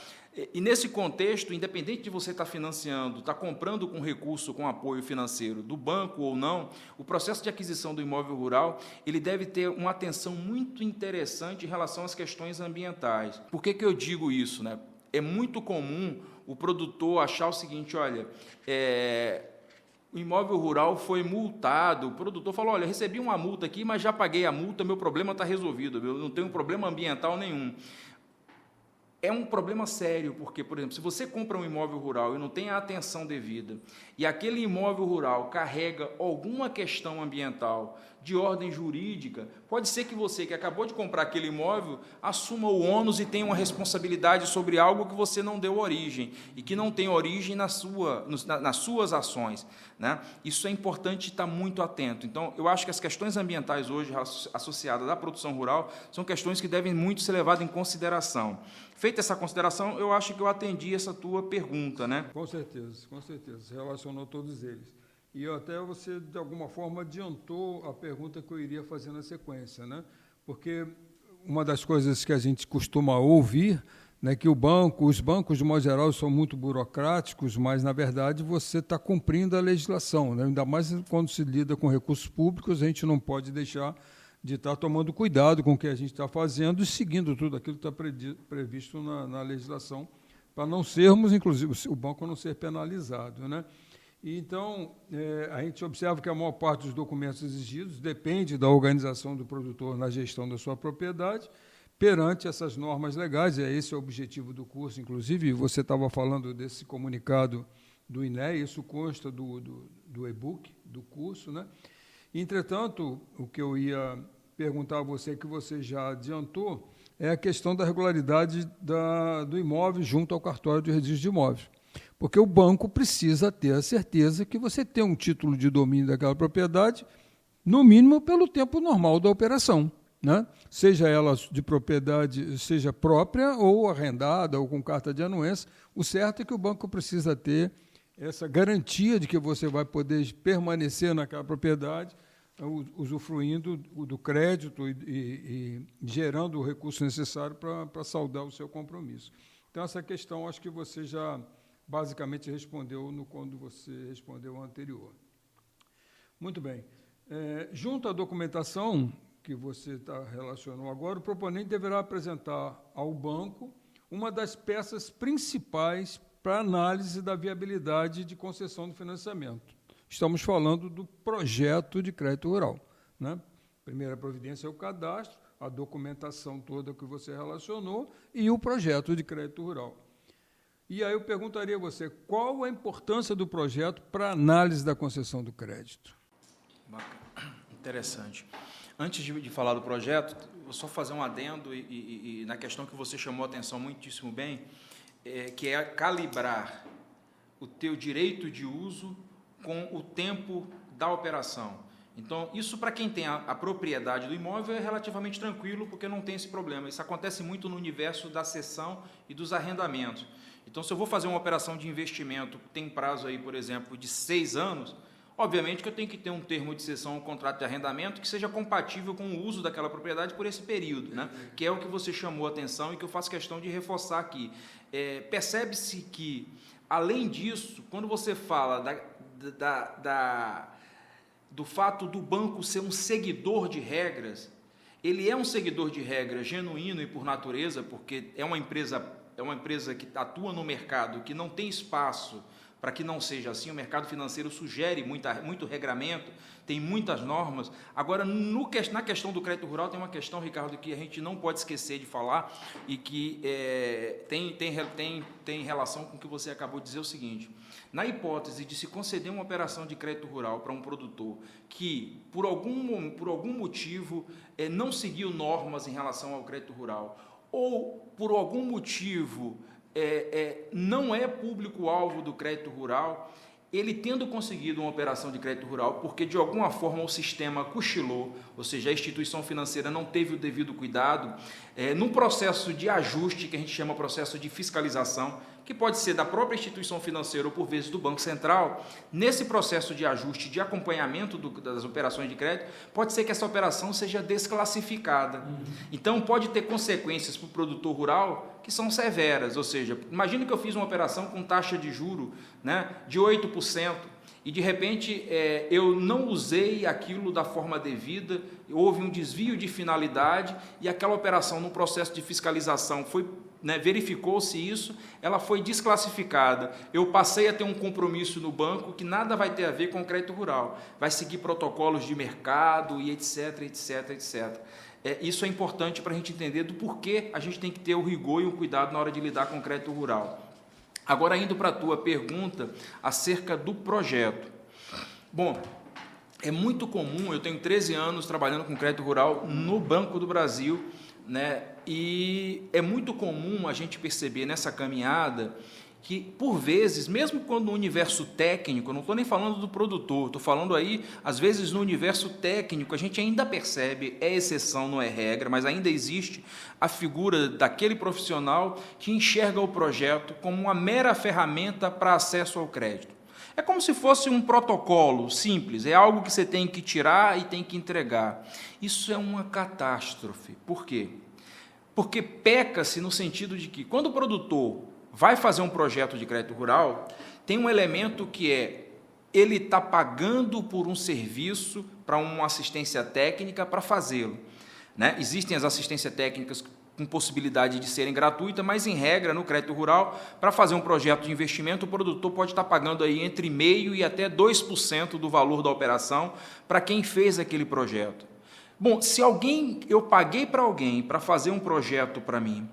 E nesse contexto, independente de você estar financiando, estar comprando com recurso, com apoio financeiro do banco ou não, o processo de aquisição do imóvel rural, ele deve ter uma atenção muito interessante em relação às questões ambientais. Por que eu digo isso, né? É muito comum o produtor achar o seguinte: olha, o imóvel rural foi multado, o produtor falou: olha, recebi uma multa aqui, mas já paguei a multa, meu problema está resolvido, eu não tenho problema ambiental nenhum. É um problema sério, porque, por exemplo, se você compra um imóvel rural e não tem a atenção devida, e aquele imóvel rural carrega alguma questão ambiental de ordem jurídica, pode ser que você, que acabou de comprar aquele imóvel, assuma o ônus e tenha uma responsabilidade sobre algo que você não deu origem, e que não tem origem nas suas ações, né? Isso é importante estar muito atento. Então, eu acho que as questões ambientais hoje associadas à produção rural são questões que devem muito ser levadas em consideração. Feita essa consideração, eu acho que eu atendi essa tua pergunta, né? Com certeza, relacionou todos eles. E até você, de alguma forma, adiantou a pergunta que eu iria fazer na sequência, né? Porque uma das coisas que a gente costuma ouvir, né, que os bancos, de modo geral, são muito burocráticos, mas, na verdade, você está cumprindo a legislação, né? Ainda mais quando se lida com recursos públicos, a gente não pode deixar de estar tomando cuidado com o que a gente está fazendo e seguindo tudo aquilo que está previsto na legislação, para não sermos, inclusive, o banco não ser penalizado, né? E, então, a gente observa que a maior parte dos documentos exigidos depende da organização do produtor na gestão da sua propriedade, perante essas normas legais, e esse é o objetivo do curso, inclusive, você estava falando desse comunicado do INEA, isso consta do e-book do curso, né? Entretanto, o que eu ia perguntar a você, que você já adiantou, é a questão da regularidade do imóvel junto ao cartório de registro de imóveis. Porque o banco precisa ter a certeza que você tem um título de domínio daquela propriedade, no mínimo pelo tempo normal da operação, né? Seja ela de propriedade, seja própria ou arrendada ou com carta de anuência, o certo é que o banco precisa ter essa garantia de que você vai poder permanecer naquela propriedade, usufruindo do crédito e gerando o recurso necessário para saldar o seu compromisso. Então, essa questão acho que você já basicamente respondeu quando você respondeu ao anterior. Muito bem. Junto à documentação que você relacionou agora, o proponente deverá apresentar ao banco uma das peças principais para análise da viabilidade de concessão do financiamento. Estamos falando do projeto de crédito rural, né? Primeira providência é o cadastro, a documentação toda que você relacionou e o projeto de crédito rural. E aí eu perguntaria a você, qual a importância do projeto para a análise da concessão do crédito? Bacana. Interessante. Antes de falar do projeto, vou só fazer um adendo e na questão que você chamou a atenção muitíssimo bem, que é calibrar o teu direito de uso com o tempo da operação. Então, isso para quem tem a propriedade do imóvel é relativamente tranquilo, porque não tem esse problema. Isso acontece muito no universo da cessão e dos arrendamentos. Então, se eu vou fazer uma operação de investimento, tem prazo aí, por exemplo, de 6 anos, obviamente que eu tenho que ter um termo de cessão, um contrato de arrendamento que seja compatível com o uso daquela propriedade por esse período, né? Que é o que você chamou a atenção e que eu faço questão de reforçar aqui. Percebe-se que, além disso, quando você fala do fato do banco ser um seguidor de regras, ele é um seguidor de regras genuíno e por natureza, porque é uma empresa que atua no mercado, que não tem espaço para que não seja assim. O mercado financeiro sugere muito regramento, tem muitas normas. Agora, na questão do crédito rural, tem uma questão, Ricardo, que a gente não pode esquecer de falar e que tem relação com o que você acabou de dizer, o seguinte: na hipótese de se conceder uma operação de crédito rural para um produtor que, por algum motivo, não seguiu normas em relação ao crédito rural, ou, por algum motivo, não é público-alvo do crédito rural, ele tendo conseguido uma operação de crédito rural, porque de alguma forma o sistema cochilou, ou seja, a instituição financeira não teve o devido cuidado, num processo de ajuste, que a gente chama processo de fiscalização, que pode ser da própria instituição financeira ou por vezes do Banco Central, nesse processo de ajuste, de acompanhamento das operações de crédito, pode ser que essa operação seja desclassificada. Então, pode ter consequências para o produtor rural que são severas, ou seja, imagine que eu fiz uma operação com taxa de juro, né, de 8%, e de repente eu não usei aquilo da forma devida, houve um desvio de finalidade e aquela operação no processo de fiscalização foi, verificou-se isso, ela foi desclassificada. Eu passei a ter um compromisso no banco que nada vai ter a ver com o crédito rural, vai seguir protocolos de mercado e etc, etc, etc. Isso é importante para a gente entender do porquê a gente tem que ter o rigor e o cuidado na hora de lidar com o crédito rural. Agora, indo para a tua pergunta acerca do projeto. Bom, é muito comum, eu tenho 13 anos trabalhando com crédito rural no Banco do Brasil, né? E é muito comum a gente perceber nessa caminhada que, por vezes, mesmo quando no universo técnico, eu não estou nem falando do produtor, estou falando aí, às vezes, no universo técnico, a gente ainda percebe, é exceção, não é regra, mas ainda existe a figura daquele profissional que enxerga o projeto como uma mera ferramenta para acesso ao crédito. É como se fosse um protocolo simples, é algo que você tem que tirar e tem que entregar. Isso é uma catástrofe. Por quê? Porque peca-se no sentido de que, quando o produtor vai fazer um projeto de crédito rural, tem um elemento que é, ele está pagando por um serviço para uma assistência técnica para fazê-lo, né? Existem as assistências técnicas com possibilidade de serem gratuitas, mas, em regra, no crédito rural, para fazer um projeto de investimento, o produtor pode estar pagando aí entre 0,5% e até 2% do valor da operação para quem fez aquele projeto. Bom, se eu paguei para alguém para fazer um projeto para mim,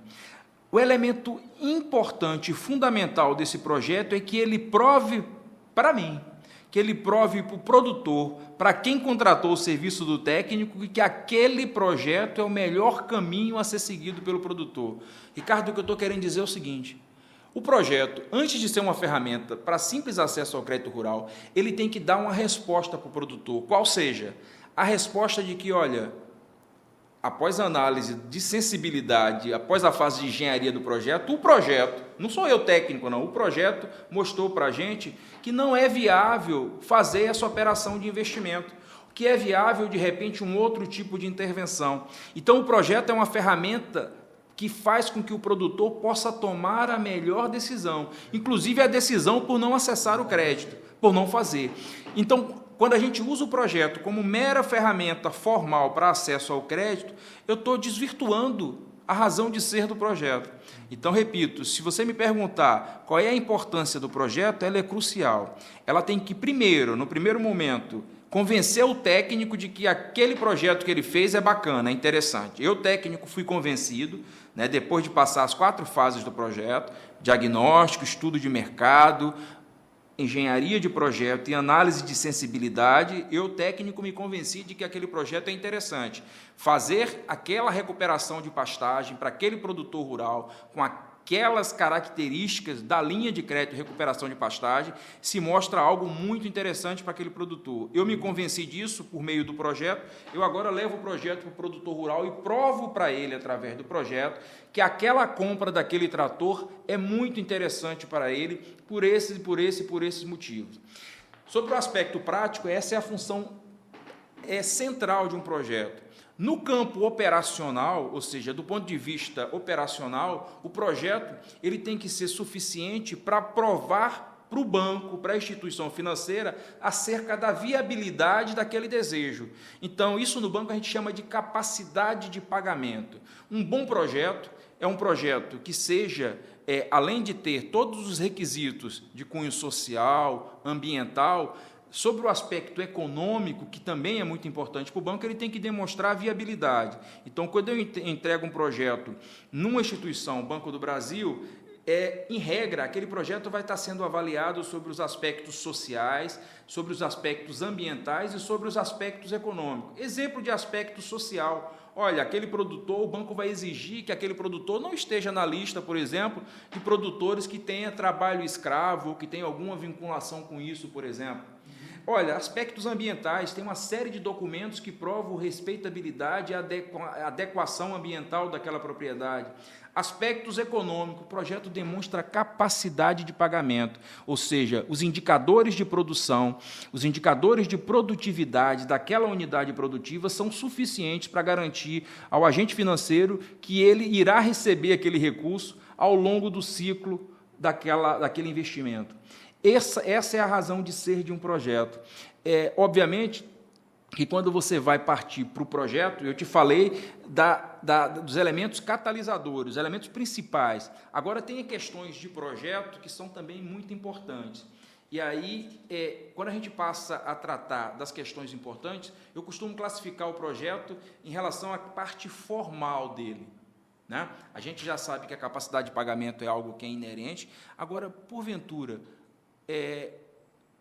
o elemento importante e fundamental desse projeto é que ele prove para mim, que ele prove para o produtor, para quem contratou o serviço do técnico, que aquele projeto é o melhor caminho a ser seguido pelo produtor. Ricardo, o que eu estou querendo dizer é o seguinte: o projeto, antes de ser uma ferramenta para simples acesso ao crédito rural, ele tem que dar uma resposta para o produtor, qual seja a resposta de que, olha, após a análise de sensibilidade, após a fase de engenharia do projeto, o projeto, não sou eu técnico não, o projeto mostrou para a gente que não é viável fazer essa operação de investimento, que é viável, de repente, um outro tipo de intervenção. Então, o projeto é uma ferramenta que faz com que o produtor possa tomar a melhor decisão, inclusive a decisão por não acessar o crédito, por não fazer. Então, quando a gente usa o projeto como mera ferramenta formal para acesso ao crédito, eu estou desvirtuando a razão de ser do projeto. Então, repito, se você me perguntar qual é a importância do projeto, ela é crucial. Ela tem que, primeiro, no primeiro momento, convencer o técnico de que aquele projeto que ele fez é bacana, é interessante. Eu, técnico, fui convencido, né, depois de passar as 4 fases do projeto: diagnóstico, estudo de mercado, engenharia de projeto e análise de sensibilidade, eu, técnico, me convenci de que aquele projeto é interessante. Fazer aquela recuperação de pastagem para aquele produtor rural, com aquelas características da linha de crédito e recuperação de pastagem, se mostra algo muito interessante para aquele produtor. Eu me convenci disso por meio do projeto, eu agora levo o projeto para o produtor rural e provo para ele, através do projeto, que aquela compra daquele trator é muito interessante para ele, por esses motivos. Sobre o aspecto prático, essa é a função central de um projeto. No campo operacional, ou seja, do ponto de vista operacional, o projeto ele tem que ser suficiente para provar para o banco, para a instituição financeira, acerca da viabilidade daquele desejo. Então, isso no banco a gente chama de capacidade de pagamento. Um bom projeto é um projeto que seja, além de ter todos os requisitos de cunho social, ambiental, sobre o aspecto econômico, que também é muito importante para o banco, ele tem que demonstrar viabilidade. Então, quando eu entrego um projeto numa instituição, Banco do Brasil, em regra, aquele projeto vai estar sendo avaliado sobre os aspectos sociais, sobre os aspectos ambientais e sobre os aspectos econômicos. Exemplo de aspecto social: olha, aquele produtor, o banco vai exigir que aquele produtor não esteja na lista, por exemplo, de produtores que tenha trabalho escravo ou que tenha alguma vinculação com isso, por exemplo. Olha, aspectos ambientais, tem uma série de documentos que provam respeitabilidade e adequação ambiental daquela propriedade. Aspectos econômicos, o projeto demonstra capacidade de pagamento, ou seja, os indicadores de produção, os indicadores de produtividade daquela unidade produtiva são suficientes para garantir ao agente financeiro que ele irá receber aquele recurso ao longo do ciclo daquele investimento. Essa é a razão de ser de um projeto. Obviamente que quando você vai partir para o projeto, eu te falei dos elementos catalisadores, os elementos principais. Agora, tem questões de projeto que são também muito importantes. E aí, quando a gente passa a tratar das questões importantes, eu costumo classificar o projeto em relação à parte formal dele, né? A gente já sabe que a capacidade de pagamento é algo que é inerente. Agora, porventura,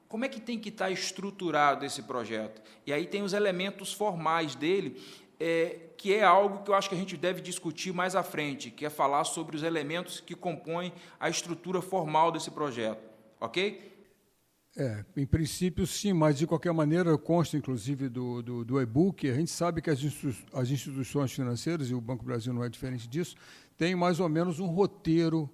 como é que tem que estar estruturado esse projeto? E aí tem os elementos formais dele, que é algo que eu acho que a gente deve discutir mais à frente, que é falar sobre os elementos que compõem a estrutura formal desse projeto. Ok? Em princípio, sim, mas, de qualquer maneira, consta, inclusive, do e-book, a gente sabe que as instituições financeiras, e o Banco do Brasil não é diferente disso, tem mais ou menos um roteiro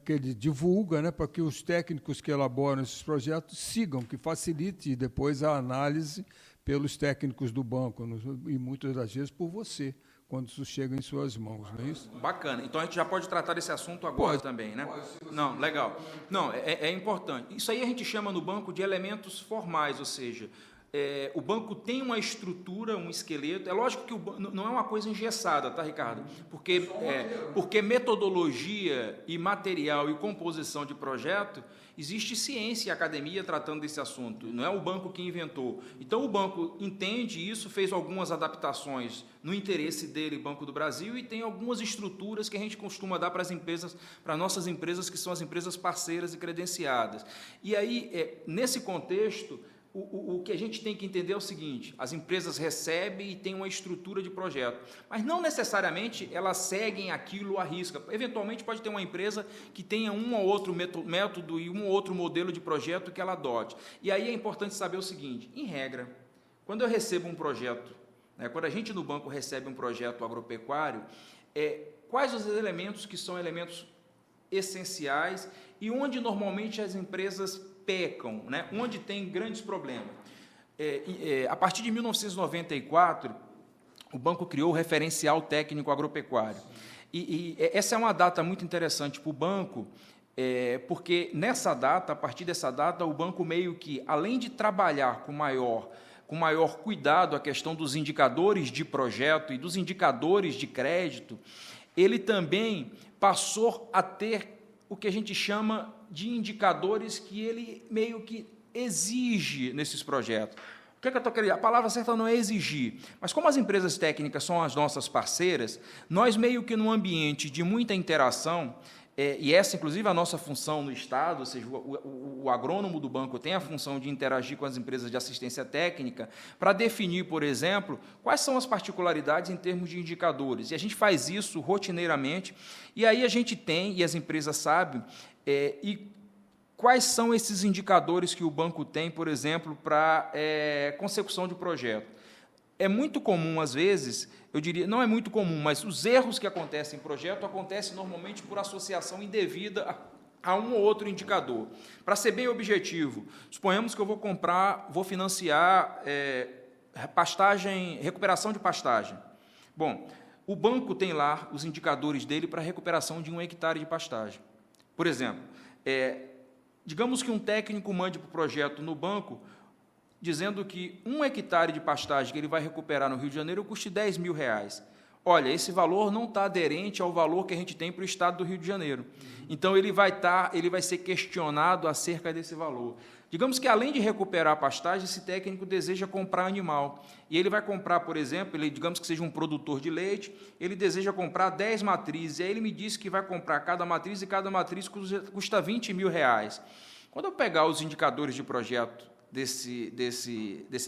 que ele divulga, né, para que os técnicos que elaboram esses projetos sigam, que facilite depois a análise pelos técnicos do banco, e muitas das vezes por você, quando isso chega em suas mãos, não é isso? Bacana. Então, a gente já pode tratar desse assunto agora também, né? Não, legal. Não, é importante. Isso aí a gente chama no banco de elementos formais, ou seja, o banco tem uma estrutura, um esqueleto. É lógico que não é uma coisa engessada, tá, Ricardo? Porque metodologia e material e composição de projeto, existe ciência e academia tratando desse assunto, não é o banco que inventou. Então, o banco entende isso, fez algumas adaptações no interesse dele, Banco do Brasil, e tem algumas estruturas que a gente costuma dar para as empresas, para nossas empresas, que são as empresas parceiras e credenciadas. E aí, nesse contexto, o que a gente tem que entender é o seguinte: as empresas recebem e têm uma estrutura de projeto, mas não necessariamente elas seguem aquilo à risca. Eventualmente pode ter uma empresa que tenha um ou outro método e um ou outro modelo de projeto que ela adote. E aí é importante saber o seguinte: em regra, quando eu recebo um projeto, quando a gente no banco recebe um projeto agropecuário, quais os elementos que são elementos essenciais e onde normalmente as empresas pecam, né? Onde tem grandes problemas. A partir de 1994, o banco criou o referencial técnico agropecuário. E essa é uma data muito interessante para o banco, porque nessa data, a partir dessa data, o banco meio que, além de trabalhar com maior cuidado a questão dos indicadores de projeto e dos indicadores de crédito, ele também passou a ter o que a gente chama de indicadores que ele meio que exige nesses projetos. O que é que eu estou querendo? A palavra certa não é exigir, mas como as empresas técnicas são as nossas parceiras, nós meio que num ambiente de muita interação, e essa, inclusive, é a nossa função no Estado, ou seja, o agrônomo do banco tem a função de interagir com as empresas de assistência técnica para definir, por exemplo, quais são as particularidades em termos de indicadores. E a gente faz isso rotineiramente, e aí a gente tem, e as empresas sabem, e quais são esses indicadores que o banco tem, por exemplo, para consecução de projeto. É muito comum, às vezes, eu diria, não é muito comum, mas os erros que acontecem em projeto acontecem normalmente por associação indevida a um ou outro indicador. Para ser bem objetivo, suponhamos que eu vou financiar recuperação de pastagem. Bom, o banco tem lá os indicadores dele para recuperação de 1 hectare de pastagem. Por exemplo, digamos que um técnico mande para o projeto no banco, dizendo que 1 hectare de pastagem que ele vai recuperar no Rio de Janeiro custe R$10.000. Olha, esse valor não está aderente ao valor que a gente tem para o Estado do Rio de Janeiro. Então, ele vai ser questionado acerca desse valor. Digamos que, além de recuperar a pastagem, esse técnico deseja comprar animal. E ele vai comprar, por exemplo, digamos que seja um produtor de leite, ele deseja comprar 10 matrizes, e aí ele me diz que vai comprar cada matriz, e cada matriz custa R$20.000. Quando eu pegar os indicadores de projeto desse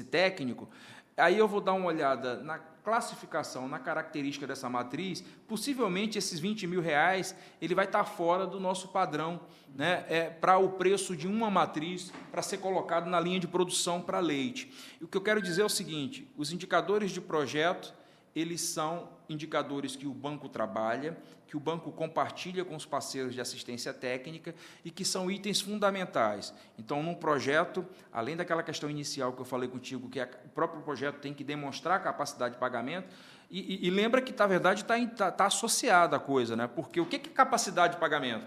técnico, aí eu vou dar uma olhada na classificação, na característica dessa matriz, possivelmente esses R$20.000 ele vai estar fora do nosso padrão, né, para o preço de uma matriz para ser colocado na linha de produção para leite. E o que eu quero dizer é o seguinte: os indicadores de projeto, eles são indicadores que o banco trabalha, que o banco compartilha com os parceiros de assistência técnica e que são itens fundamentais. Então, num projeto, além daquela questão inicial que eu falei contigo, que o próprio projeto tem que demonstrar capacidade de pagamento, e lembra que, na verdade, está associada a coisa, né? Porque o que é capacidade de pagamento?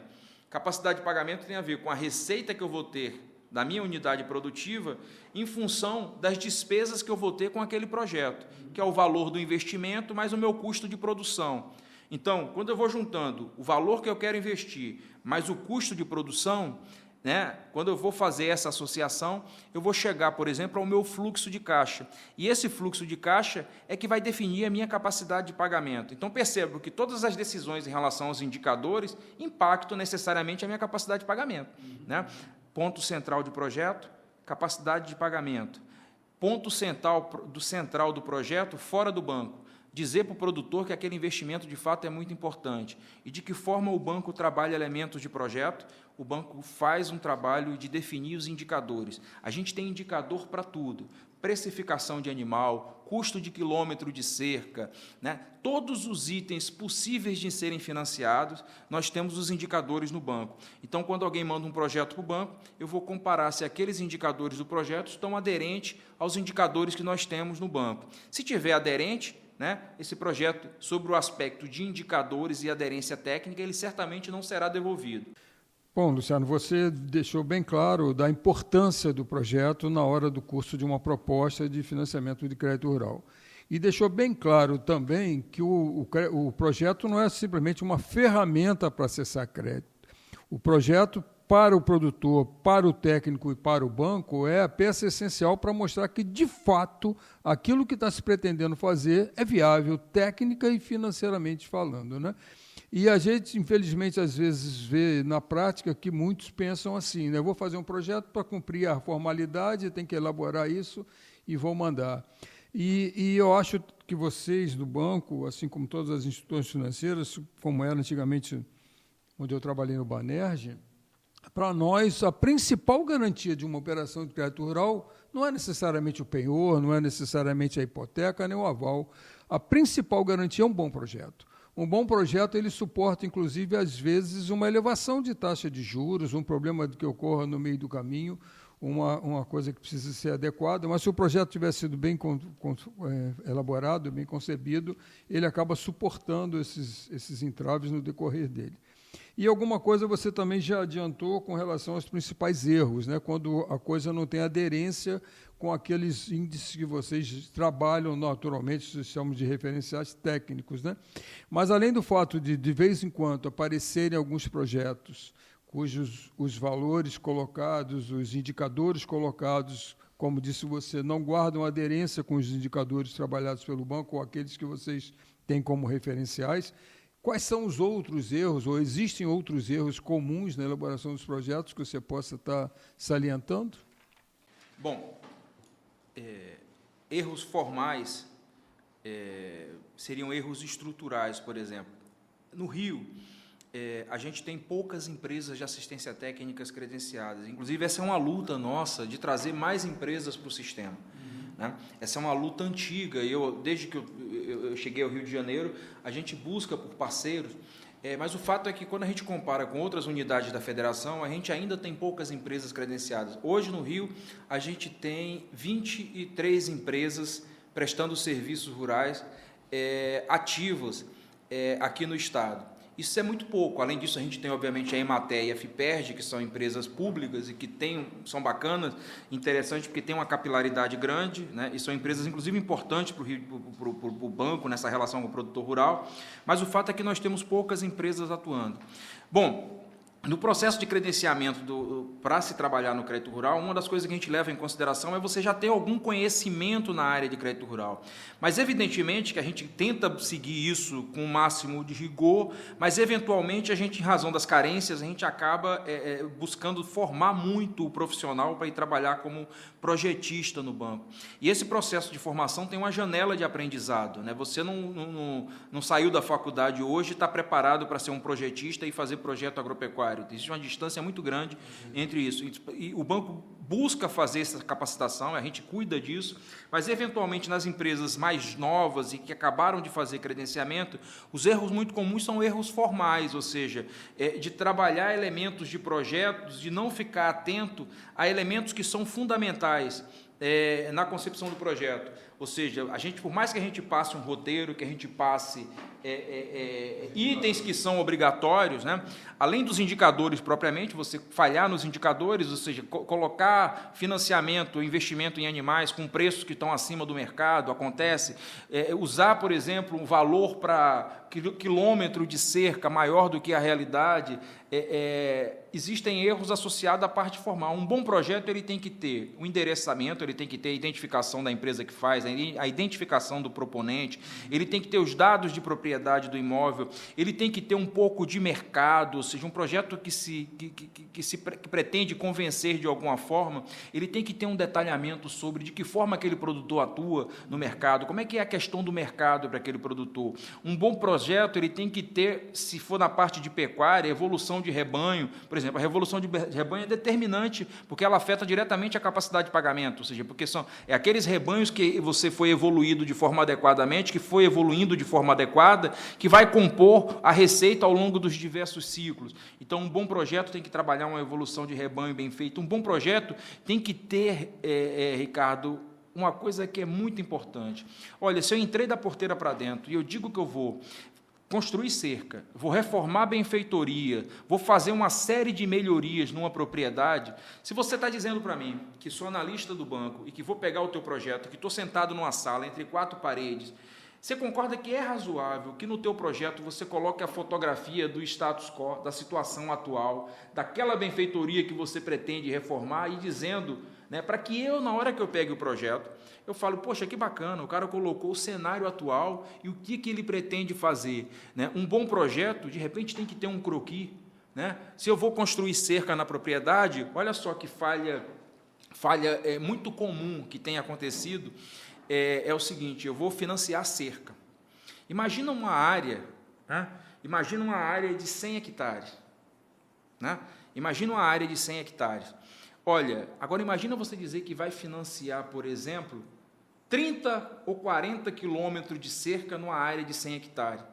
Capacidade de pagamento tem a ver com a receita que eu vou ter da minha unidade produtiva em função das despesas que eu vou ter com aquele projeto, que é o valor do investimento mais o meu custo de produção. Então, quando eu vou juntando o valor que eu quero investir mais o custo de produção, né, quando eu vou fazer essa associação, eu vou chegar, por exemplo, ao meu fluxo de caixa. E esse fluxo de caixa é que vai definir a minha capacidade de pagamento. Então, percebo que todas as decisões em relação aos indicadores impactam necessariamente a minha capacidade de pagamento, né? Ponto central de projeto, capacidade de pagamento. ponto central do projeto fora do banco, dizer para o produtor que aquele investimento, de fato, é muito importante. E de que forma o banco trabalha elementos de projeto? O banco faz um trabalho de definir os indicadores. A gente tem indicador para tudo. Precificação de animal, custo de quilômetro de cerca, né? Todos os itens possíveis de serem financiados, nós temos os indicadores no banco. Então, quando alguém manda um projeto para o banco, eu vou comparar se aqueles indicadores do projeto estão aderentes aos indicadores que nós temos no banco. Se tiver aderente, né, esse projeto, sobre o aspecto de indicadores e aderência técnica, ele certamente não será devolvido. Bom, Luciano, você deixou bem claro da importância do projeto na hora do curso de uma proposta de financiamento de crédito rural. E deixou bem claro também que o projeto não é simplesmente uma ferramenta para acessar crédito. O projeto, para o produtor, para o técnico e para o banco, é a peça essencial para mostrar que, de fato, aquilo que está se pretendendo fazer é viável técnica e financeiramente falando, né? E a gente, infelizmente, às vezes vê na prática que muitos pensam assim, né? Eu vou fazer um projeto para cumprir a formalidade, tem que elaborar isso e vou mandar. E eu acho que vocês do banco, assim como todas as instituições financeiras, como era antigamente onde eu trabalhei no Banerj, para nós, a principal garantia de uma operação de crédito rural não é necessariamente o penhor, não é necessariamente a hipoteca, nem o aval. A principal garantia é um bom projeto. Um bom projeto, ele suporta, inclusive, às vezes, uma elevação de taxa de juros, um problema que ocorra no meio do caminho, uma coisa que precisa ser adequada, mas se o projeto tiver sido bem elaborado, bem concebido, ele acaba suportando esses entraves no decorrer dele. E alguma coisa você também já adiantou com relação aos principais erros, né? Quando a coisa não tem aderência com aqueles índices que vocês trabalham naturalmente, chamamos de referenciais técnicos, né? Mas, além do fato de vez em quando, aparecerem alguns projetos cujos os valores colocados, os indicadores colocados, como disse você, não guardam aderência com os indicadores trabalhados pelo banco ou aqueles que vocês têm como referenciais, quais são os outros erros, ou existem outros erros comuns na elaboração dos projetos que você possa estar salientando? Bom, erros formais seriam erros estruturais, por exemplo. No Rio, a gente tem poucas empresas de assistência técnica credenciadas. Inclusive, essa é uma luta nossa de trazer mais empresas para o sistema. Né? Essa é uma luta antiga. Desde que eu cheguei ao Rio de Janeiro, a gente busca por parceiros, mas o fato é que, quando a gente compara com outras unidades da federação, a gente ainda tem poucas empresas credenciadas. Hoje, no Rio, a gente tem 23 empresas prestando serviços rurais ativas aqui no Estado. Isso é muito pouco. Além disso, a gente tem, obviamente, a Emater e a FIPERJ, que são empresas públicas e que são bacanas, interessantes, porque têm uma capilaridade grande, né? E são empresas, inclusive, importantes para o banco nessa relação com o produtor rural. Mas o fato é que nós temos poucas empresas atuando. Bom, no processo de credenciamento para se trabalhar no crédito rural, uma das coisas que a gente leva em consideração é você já ter algum conhecimento na área de crédito rural. Mas, evidentemente, que a gente tenta seguir isso com o máximo de rigor, mas, eventualmente, a gente, em razão das carências, a gente acaba buscando formar muito o profissional para ir trabalhar como projetista no banco. E esse processo de formação tem uma janela de aprendizado, né? Você não saiu da faculdade hoje e está preparado para ser um projetista e fazer projeto agropecuário. Existe uma distância muito grande entre isso. E o banco busca fazer essa capacitação, a gente cuida disso, mas, eventualmente, nas empresas mais novas e que acabaram de fazer credenciamento, os erros muito comuns são erros formais, ou seja, de trabalhar elementos de projetos, de não ficar atento a elementos que são fundamentais na concepção do projeto. Ou seja, por mais que a gente passe um roteiro, que a gente passe itens que são obrigatórios, né? Além dos indicadores propriamente, você falhar nos indicadores, ou seja, colocar financiamento, investimento em animais com preços que estão acima do mercado, acontece. Usar, por exemplo, um valor para quilômetro de cerca maior do que a realidade, existem erros associados à parte formal. Um bom projeto ele tem que ter o endereçamento, ele tem que ter a identificação da empresa que faz, a identificação do proponente, ele tem que ter os dados de propriedade do imóvel, ele tem que ter um pouco de mercado, ou seja, um projeto que pretende convencer de alguma forma, ele tem que ter um detalhamento sobre de que forma aquele produtor atua no mercado, como é que é a questão do mercado para aquele produtor. Um bom projeto ele tem que ter, se for na parte de pecuária, evolução de rebanho, por exemplo, a revolução de rebanho é determinante, porque ela afeta diretamente a capacidade de pagamento, ou seja, porque são aqueles rebanhos que você foi evoluído de forma adequadamente, que foi evoluindo de forma adequada, que vai compor a receita ao longo dos diversos ciclos. Então, um bom projeto tem que trabalhar uma evolução de rebanho bem feita. Um bom projeto tem que ter, Ricardo, uma coisa que é muito importante. Olha, se eu entrei da porteira para dentro e eu digo que eu vou construir cerca, vou reformar a benfeitoria, vou fazer uma série de melhorias numa propriedade, se você está dizendo para mim que sou analista do banco e que vou pegar o teu projeto, que estou sentado numa sala entre 4 paredes, você concorda que é razoável que no teu projeto você coloque a fotografia do status quo, da situação atual, daquela benfeitoria que você pretende reformar e dizendo, né, para que eu, na hora que eu pegue o projeto, eu falo, poxa, que bacana, o cara colocou o cenário atual e o que ele pretende fazer. Né? Um bom projeto, de repente, tem que ter um croquis. Né? Se eu vou construir cerca na propriedade, olha só que falha muito comum que tem acontecido, é o seguinte, eu vou financiar cerca. Imagina uma área, né? Imagina uma área de 100 hectares. Né? Imagina uma área de 100 hectares. Olha, agora imagina você dizer que vai financiar, por exemplo, 30 ou 40 quilômetros de cerca numa área de 100 hectares.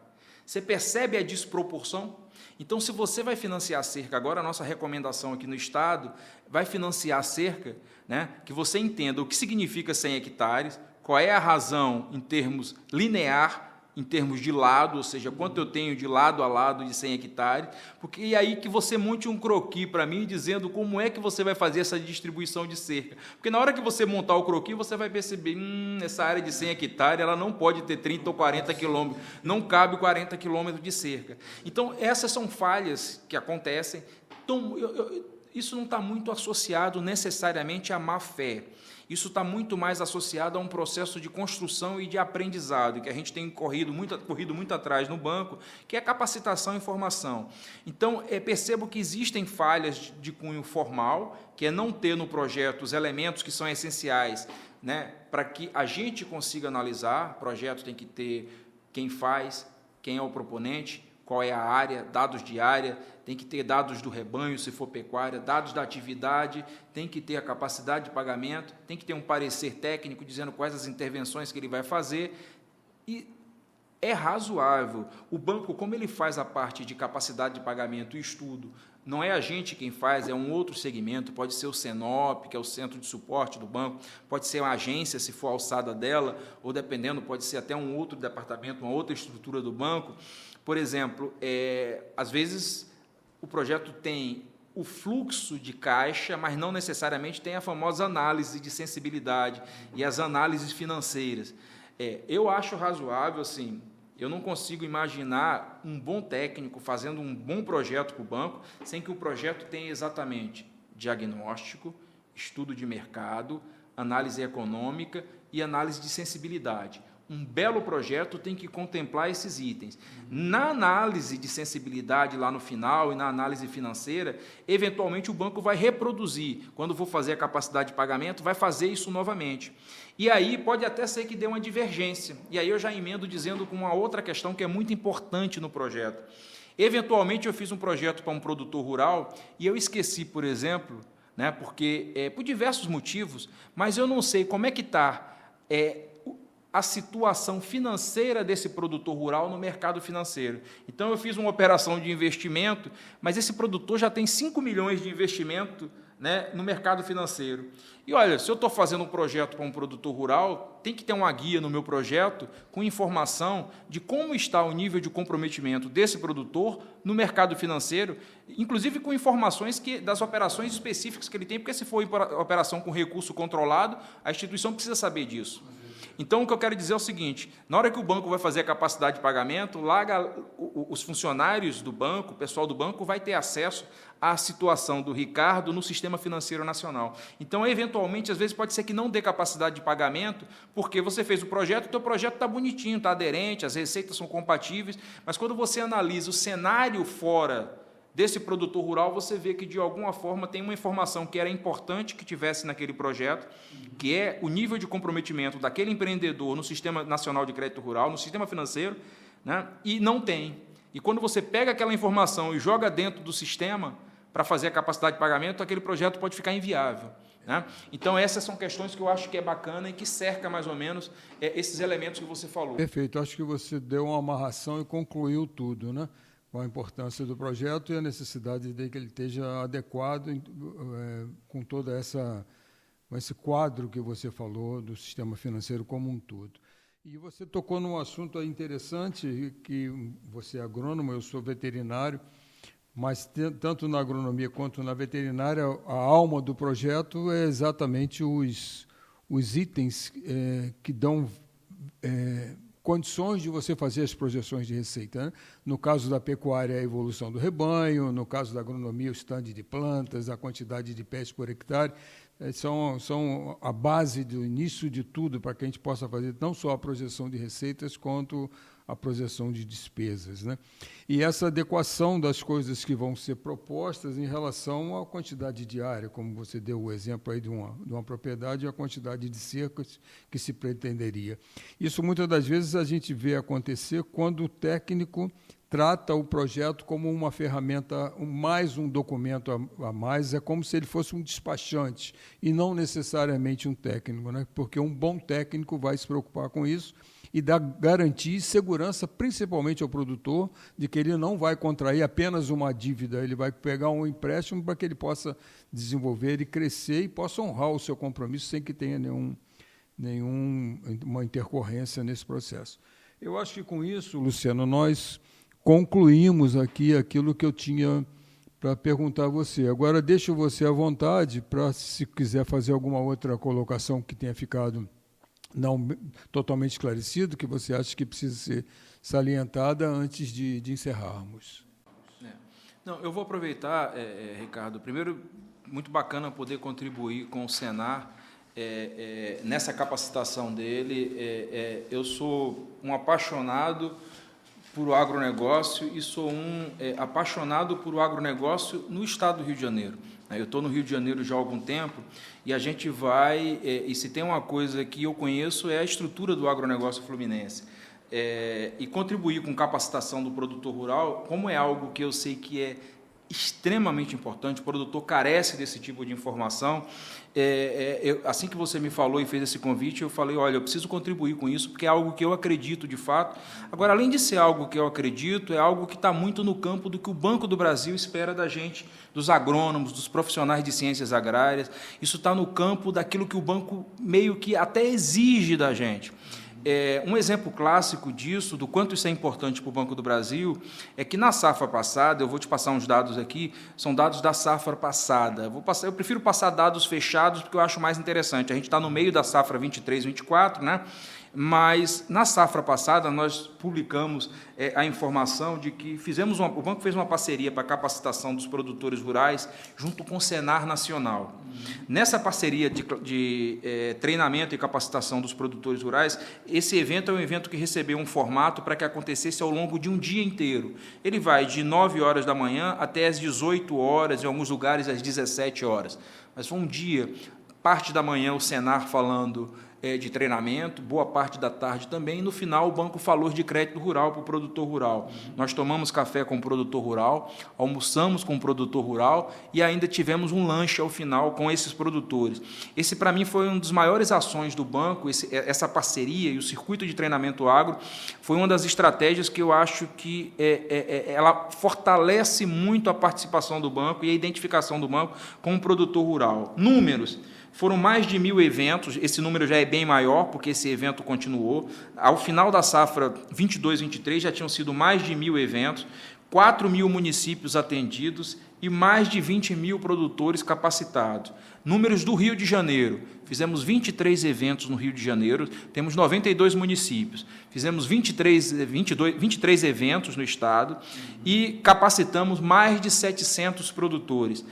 Você percebe a desproporção? Então, se você vai financiar cerca, agora a nossa recomendação aqui no Estado, vai financiar cerca, né, que você entenda o que significa 100 hectares, qual é a razão em termos linear, em termos de lado, ou seja, quanto eu tenho de lado a lado de 100 hectares, porque é aí que você monte um croquis para mim, dizendo como é que você vai fazer essa distribuição de cerca. Porque na hora que você montar o croquis, você vai perceber, essa área de 100 hectares, ela não pode ter 30 ou 40 quilômetros, não cabe 40 quilômetros de cerca. Então, essas são falhas que acontecem. Então, isso não está muito associado necessariamente à má fé. Isso está muito mais associado a um processo de construção e de aprendizado, que a gente tem corrido muito atrás no banco, que é capacitação e formação. Então, percebo que existem falhas de cunho formal, que é não ter no projeto os elementos que são essenciais, né, para que a gente consiga analisar. O projeto tem que ter quem faz, quem é o proponente, qual é a área, dados de área, tem que ter dados do rebanho, se for pecuária, dados da atividade, tem que ter a capacidade de pagamento, tem que ter um parecer técnico dizendo quais as intervenções que ele vai fazer, e é razoável. O banco, como ele faz a parte de capacidade de pagamento e estudo, não é a gente quem faz, é um outro segmento, pode ser o CENOP, que é o Centro de Suporte do Banco, pode ser uma agência, se for a alçada dela, ou dependendo, pode ser até um outro departamento, uma outra estrutura do banco. Por exemplo, às vezes o projeto tem o fluxo de caixa, mas não necessariamente tem a famosa análise de sensibilidade e as análises financeiras. Eu acho razoável, assim, eu não consigo imaginar um bom técnico fazendo um bom projeto para o banco sem que o projeto tenha exatamente diagnóstico, estudo de mercado, análise econômica e análise de sensibilidade. Um belo projeto tem que contemplar esses itens. Na análise de sensibilidade lá no final e na análise financeira, eventualmente o banco vai reproduzir. Quando for fazer a capacidade de pagamento, vai fazer isso novamente. E aí pode até ser que dê uma divergência. E aí eu já emendo dizendo com uma outra questão que é muito importante no projeto. Eventualmente eu fiz um projeto para um produtor rural e eu esqueci, por exemplo, né, porque por diversos motivos, mas eu não sei como é que está a situação financeira desse produtor rural no mercado financeiro. Então, eu fiz uma operação de investimento, mas esse produtor já tem 5 milhões de investimento, né, no mercado financeiro. E, olha, se eu estou fazendo um projeto para um produtor rural, tem que ter uma guia no meu projeto com informação de como está o nível de comprometimento desse produtor no mercado financeiro, inclusive com informações das operações específicas que ele tem, porque se for operação com recurso controlado, a instituição precisa saber disso. Então, o que eu quero dizer é o seguinte, na hora que o banco vai fazer a capacidade de pagamento, lá os funcionários do banco, o pessoal do banco, vai ter acesso à situação do Ricardo no Sistema Financeiro Nacional. Então, eventualmente, às vezes pode ser que não dê capacidade de pagamento, porque você fez o projeto, o teu projeto está bonitinho, está aderente, as receitas são compatíveis, mas quando você analisa o cenário fora desse produtor rural, você vê que, de alguma forma, tem uma informação que era importante que tivesse naquele projeto, que é o nível de comprometimento daquele empreendedor no Sistema Nacional de Crédito Rural, no sistema financeiro, né, e não tem. E quando você pega aquela informação e joga dentro do sistema para fazer a capacidade de pagamento, aquele projeto pode ficar inviável, né? Então, essas são questões que eu acho que é bacana e que cerca, mais ou menos, esses elementos que você falou. Perfeito. Acho que você deu uma amarração e concluiu tudo, né? Com a importância do projeto e a necessidade de que ele esteja adequado com toda esse quadro que você falou do sistema financeiro como um todo. E você tocou num assunto interessante, que você é agrônomo, eu sou veterinário, mas tanto na agronomia quanto na veterinária, a alma do projeto é exatamente os itens que dão condições de você fazer as projeções de receita, né? No caso da pecuária, a evolução do rebanho, no caso da agronomia, o estande de plantas, a quantidade de pés por hectare, são a base do início de tudo para que a gente possa fazer não só a projeção de receitas, quanto a projeção de despesas, né? E essa adequação das coisas que vão ser propostas em relação à quantidade de área, como você deu o exemplo aí de uma propriedade, e a quantidade de cercas que se pretenderia. Isso, muitas das vezes, a gente vê acontecer quando o técnico trata o projeto como uma ferramenta, mais um documento a mais, é como se ele fosse um despachante, e não necessariamente um técnico, né? Porque um bom técnico vai se preocupar com isso e dar garantia e segurança, principalmente ao produtor, de que ele não vai contrair apenas uma dívida, ele vai pegar um empréstimo para que ele possa desenvolver e crescer e possa honrar o seu compromisso sem que tenha nenhuma intercorrência nesse processo. Eu acho que, com isso, Luciano, nós concluímos aqui aquilo que eu tinha para perguntar a você. Agora, deixo você à vontade para, se quiser fazer alguma outra colocação que tenha ficado não totalmente esclarecido, que você acha que precisa ser salientada antes de encerrarmos. Não, eu vou aproveitar, Ricardo, primeiro, muito bacana poder contribuir com o Senar nessa capacitação dele. Eu sou um apaixonado por o agronegócio e sou apaixonado por o agronegócio no estado do Rio de Janeiro. Eu estou no Rio de Janeiro já há algum tempo e a gente vai, e se tem uma coisa que eu conheço é a estrutura do agronegócio fluminense. E contribuir com capacitação do produtor rural, como é algo que eu sei que é extremamente importante, o produtor carece desse tipo de informação. Assim que você me falou e fez esse convite, eu falei, olha, eu preciso contribuir com isso, porque é algo que eu acredito de fato. Agora, além de ser algo que eu acredito, é algo que está muito no campo do que o Banco do Brasil espera da gente, dos agrônomos, dos profissionais de ciências agrárias. Isso está no campo daquilo que o banco meio que até exige da gente. Um exemplo clássico disso, do quanto isso é importante para o Banco do Brasil, é que na safra passada, eu vou te passar uns dados aqui, são dados da safra passada. Eu prefiro passar dados fechados porque eu acho mais interessante. A gente está no meio da safra 23, 24, né? Mas na safra passada nós publicamos a informação de que o banco fez uma parceria para a capacitação dos produtores rurais junto com o Senar Nacional. Nessa parceria de treinamento e capacitação dos produtores rurais, esse evento é um evento que recebeu um formato para que acontecesse ao longo de um dia inteiro. Ele vai de 9 horas da manhã até às 18 horas, em alguns lugares às 17 horas. Mas foi um dia, parte da manhã o Senar falando de treinamento, boa parte da tarde também, e no final o banco falou de crédito rural para o produtor rural. Nós tomamos café com o produtor rural, almoçamos com o produtor rural e ainda tivemos um lanche ao final com esses produtores. Esse, para mim, foi uma das maiores ações do banco, essa parceria e o circuito de treinamento agro foi uma das estratégias que eu acho que ela fortalece muito a participação do banco e a identificação do banco com o produtor rural. Números: foram mais de 1.000 eventos, esse número já é bem maior, porque esse evento continuou. Ao final da safra 22-23, já tinham sido mais de 1.000 eventos, 4.000 municípios atendidos e mais de 20.000 produtores capacitados. Números do Rio de Janeiro: fizemos 23 eventos no Rio de Janeiro, temos 92 municípios, fizemos 23 eventos no estado e capacitamos mais de 700 produtores.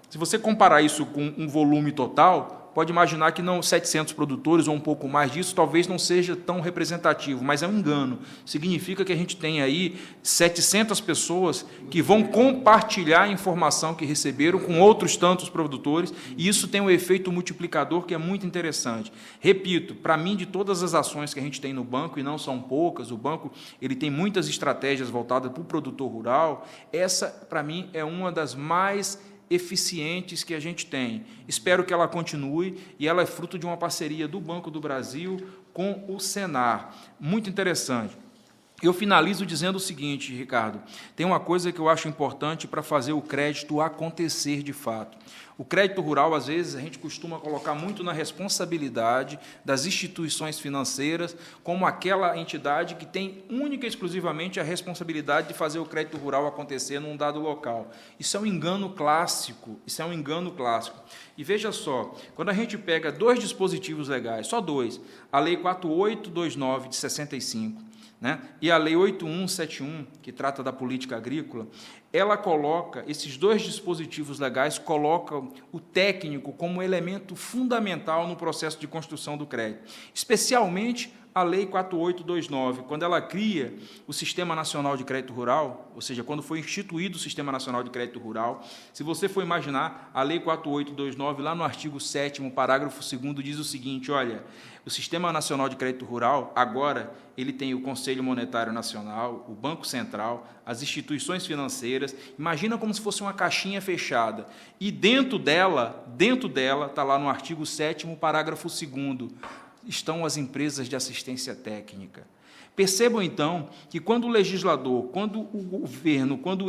Se você comparar isso com um volume total, pode imaginar que não 700 produtores ou um pouco mais disso, talvez não seja tão representativo, mas é um engano. Significa que a gente tem aí 700 pessoas que vão compartilhar a informação que receberam com outros tantos produtores, e isso tem um efeito multiplicador que é muito interessante. Repito, para mim, de todas as ações que a gente tem no banco, e não são poucas, o banco ele tem muitas estratégias voltadas para o produtor rural, essa, para mim, é uma das mais eficientes que a gente tem. Espero que ela continue, e ela é fruto de uma parceria do Banco do Brasil com o Senar. Muito interessante. Eu finalizo dizendo o seguinte, Ricardo, tem uma coisa que eu acho importante para fazer o crédito acontecer de fato. O crédito rural, às vezes, a gente costuma colocar muito na responsabilidade das instituições financeiras, como aquela entidade que tem única e exclusivamente a responsabilidade de fazer o crédito rural acontecer num dado local. Isso é um engano clássico, E veja só, quando a gente pega dois dispositivos legais, só dois, a Lei 4829 de 65, e a Lei 8171, que trata da política agrícola, ela coloca, esses dois dispositivos legais colocam o técnico como elemento fundamental no processo de construção do crédito, especialmente a Lei 4829, quando ela cria o Sistema Nacional de Crédito Rural, ou seja, quando foi instituído o Sistema Nacional de Crédito Rural. Se você for imaginar, a Lei 4829, lá no artigo 7º, parágrafo 2º, diz o seguinte, olha, o Sistema Nacional de Crédito Rural, agora, ele tem o Conselho Monetário Nacional, o Banco Central, as instituições financeiras, imagina como se fosse uma caixinha fechada, e dentro dela, está lá no artigo 7º, parágrafo 2º, estão as empresas de assistência técnica. Percebam, então, que quando o legislador, quando o governo, quando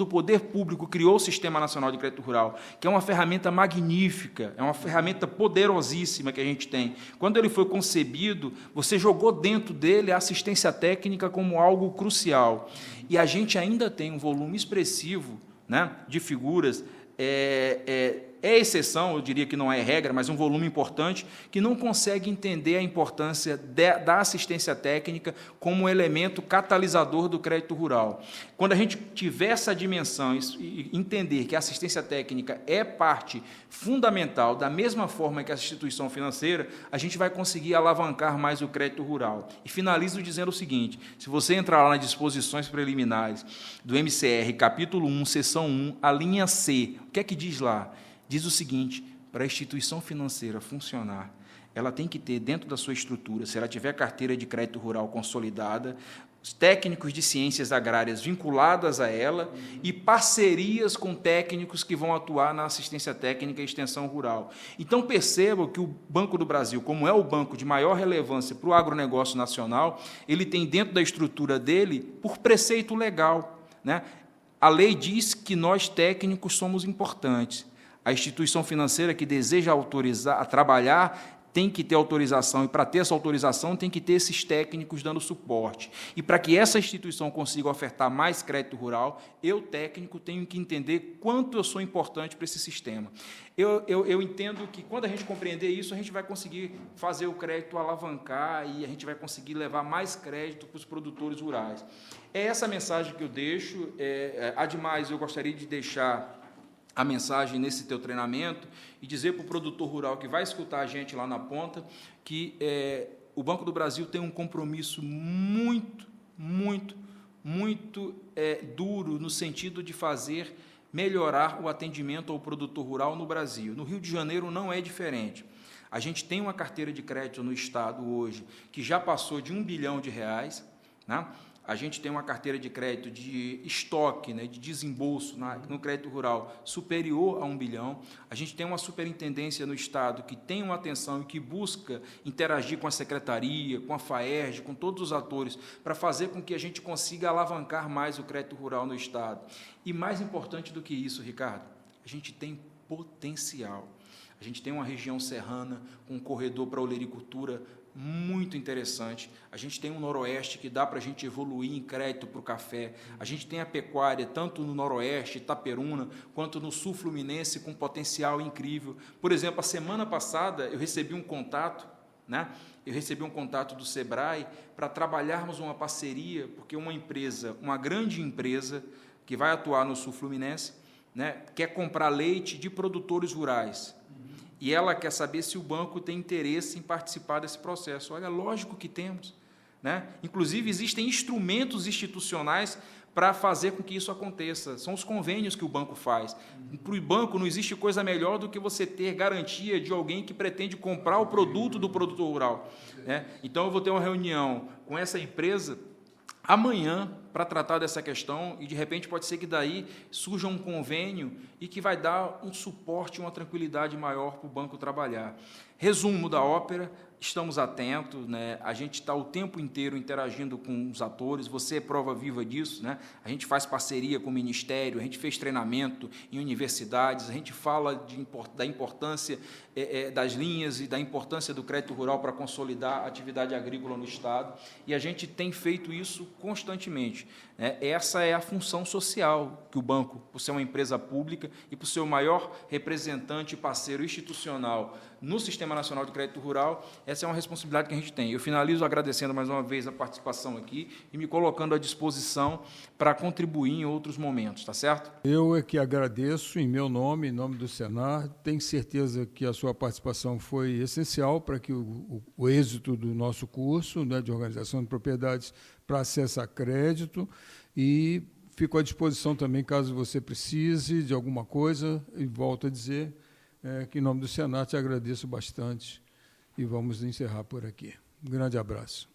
o poder público criou o Sistema Nacional de Crédito Rural, que é uma ferramenta magnífica, é uma ferramenta poderosíssima que a gente tem, quando ele foi concebido, você jogou dentro dele a assistência técnica como algo crucial. E a gente ainda tem um volume expressivo, de figuras, é exceção, eu diria que não é regra, mas um volume importante, que não consegue entender a importância da assistência técnica como elemento catalisador do crédito rural. Quando a gente tiver essa dimensão e entender que a assistência técnica é parte fundamental, da mesma forma que a instituição financeira, a gente vai conseguir alavancar mais o crédito rural. E finalizo dizendo o seguinte, se você entrar lá nas disposições preliminares do MCR, capítulo 1, seção 1, a linha C, o que é que diz lá? Diz o seguinte, para a instituição financeira funcionar, ela tem que ter dentro da sua estrutura, se ela tiver carteira de crédito rural consolidada, os técnicos de ciências agrárias vinculadas a ela e parcerias com técnicos que vão atuar na assistência técnica e extensão rural. Então, percebam que o Banco do Brasil, como é o banco de maior relevância para o agronegócio nacional, ele tem dentro da estrutura dele, por preceito legal, A lei diz que nós técnicos somos importantes. A instituição financeira que deseja autorizar a trabalhar tem que ter autorização, e para ter essa autorização tem que ter esses técnicos dando suporte. E para que essa instituição consiga ofertar mais crédito rural, eu, técnico, tenho que entender quanto eu sou importante para esse sistema. Eu entendo que, quando a gente compreender isso, a gente vai conseguir fazer o crédito alavancar e a gente vai conseguir levar mais crédito para os produtores rurais. É essa mensagem que eu deixo. Ademais, eu gostaria de deixar a mensagem nesse teu treinamento e dizer para o produtor rural que vai escutar a gente lá na ponta que o Banco do Brasil tem um compromisso muito duro no sentido de fazer melhorar o atendimento ao produtor rural no Brasil. No Rio de Janeiro não é diferente. A gente tem uma carteira de crédito no Estado hoje que já passou de R$1 bilhão, A gente tem uma carteira de crédito de estoque, de desembolso no crédito rural superior a R$1 bilhão. A gente tem uma superintendência no Estado que tem uma atenção e que busca interagir com a Secretaria, com a FAERJ, com todos os atores, para fazer com que a gente consiga alavancar mais o crédito rural no Estado. E mais importante do que isso, Ricardo, a gente tem potencial. A gente tem uma região serrana com um corredor para a olericultura muito interessante. A gente tem um Noroeste que dá para a gente evoluir em crédito para o café. A gente tem a pecuária, tanto no Noroeste, Itaperuna, quanto no Sul Fluminense, com potencial incrível. Por exemplo, a semana passada eu recebi um contato, né? Eu recebi um contato do Sebrae para trabalharmos uma parceria, porque uma empresa, uma grande empresa, que vai atuar no Sul Fluminense, né, quer comprar leite de produtores rurais. E ela quer saber se o banco tem interesse em participar desse processo. Olha, lógico que temos, né? Inclusive, existem instrumentos institucionais para fazer com que isso aconteça. São os convênios que o banco faz. Para o banco não existe coisa melhor do que você ter garantia de alguém que pretende comprar o produto do produtor rural, né? Então, eu vou ter uma reunião com essa empresa amanhã para tratar dessa questão e, de repente, pode ser que daí surja um convênio e que vai dar um suporte, uma tranquilidade maior para o banco trabalhar. Resumo da ópera, estamos atentos, né? A gente está o tempo inteiro interagindo com os atores, você é prova viva disso, né? A gente faz parceria com o Ministério, a gente fez treinamento em universidades, a gente fala da importância das linhas e da importância do crédito rural para consolidar a atividade agrícola no Estado, e a gente tem feito isso constantemente. Essa é a função social que o banco, por ser uma empresa pública e por ser o maior representante e parceiro institucional no Sistema Nacional de Crédito Rural, essa é uma responsabilidade que a gente tem. Eu finalizo agradecendo mais uma vez a participação aqui e me colocando à disposição para contribuir em outros momentos, tá certo? Eu é que agradeço em meu nome, em nome do Senar. Tenho certeza que a sua participação foi essencial para que o êxito do nosso curso, né, de organização de propriedades para acesso a crédito, e fico à disposição também caso você precise de alguma coisa, e volto a dizer que em nome do Senar te agradeço bastante e vamos encerrar por aqui. Um grande abraço.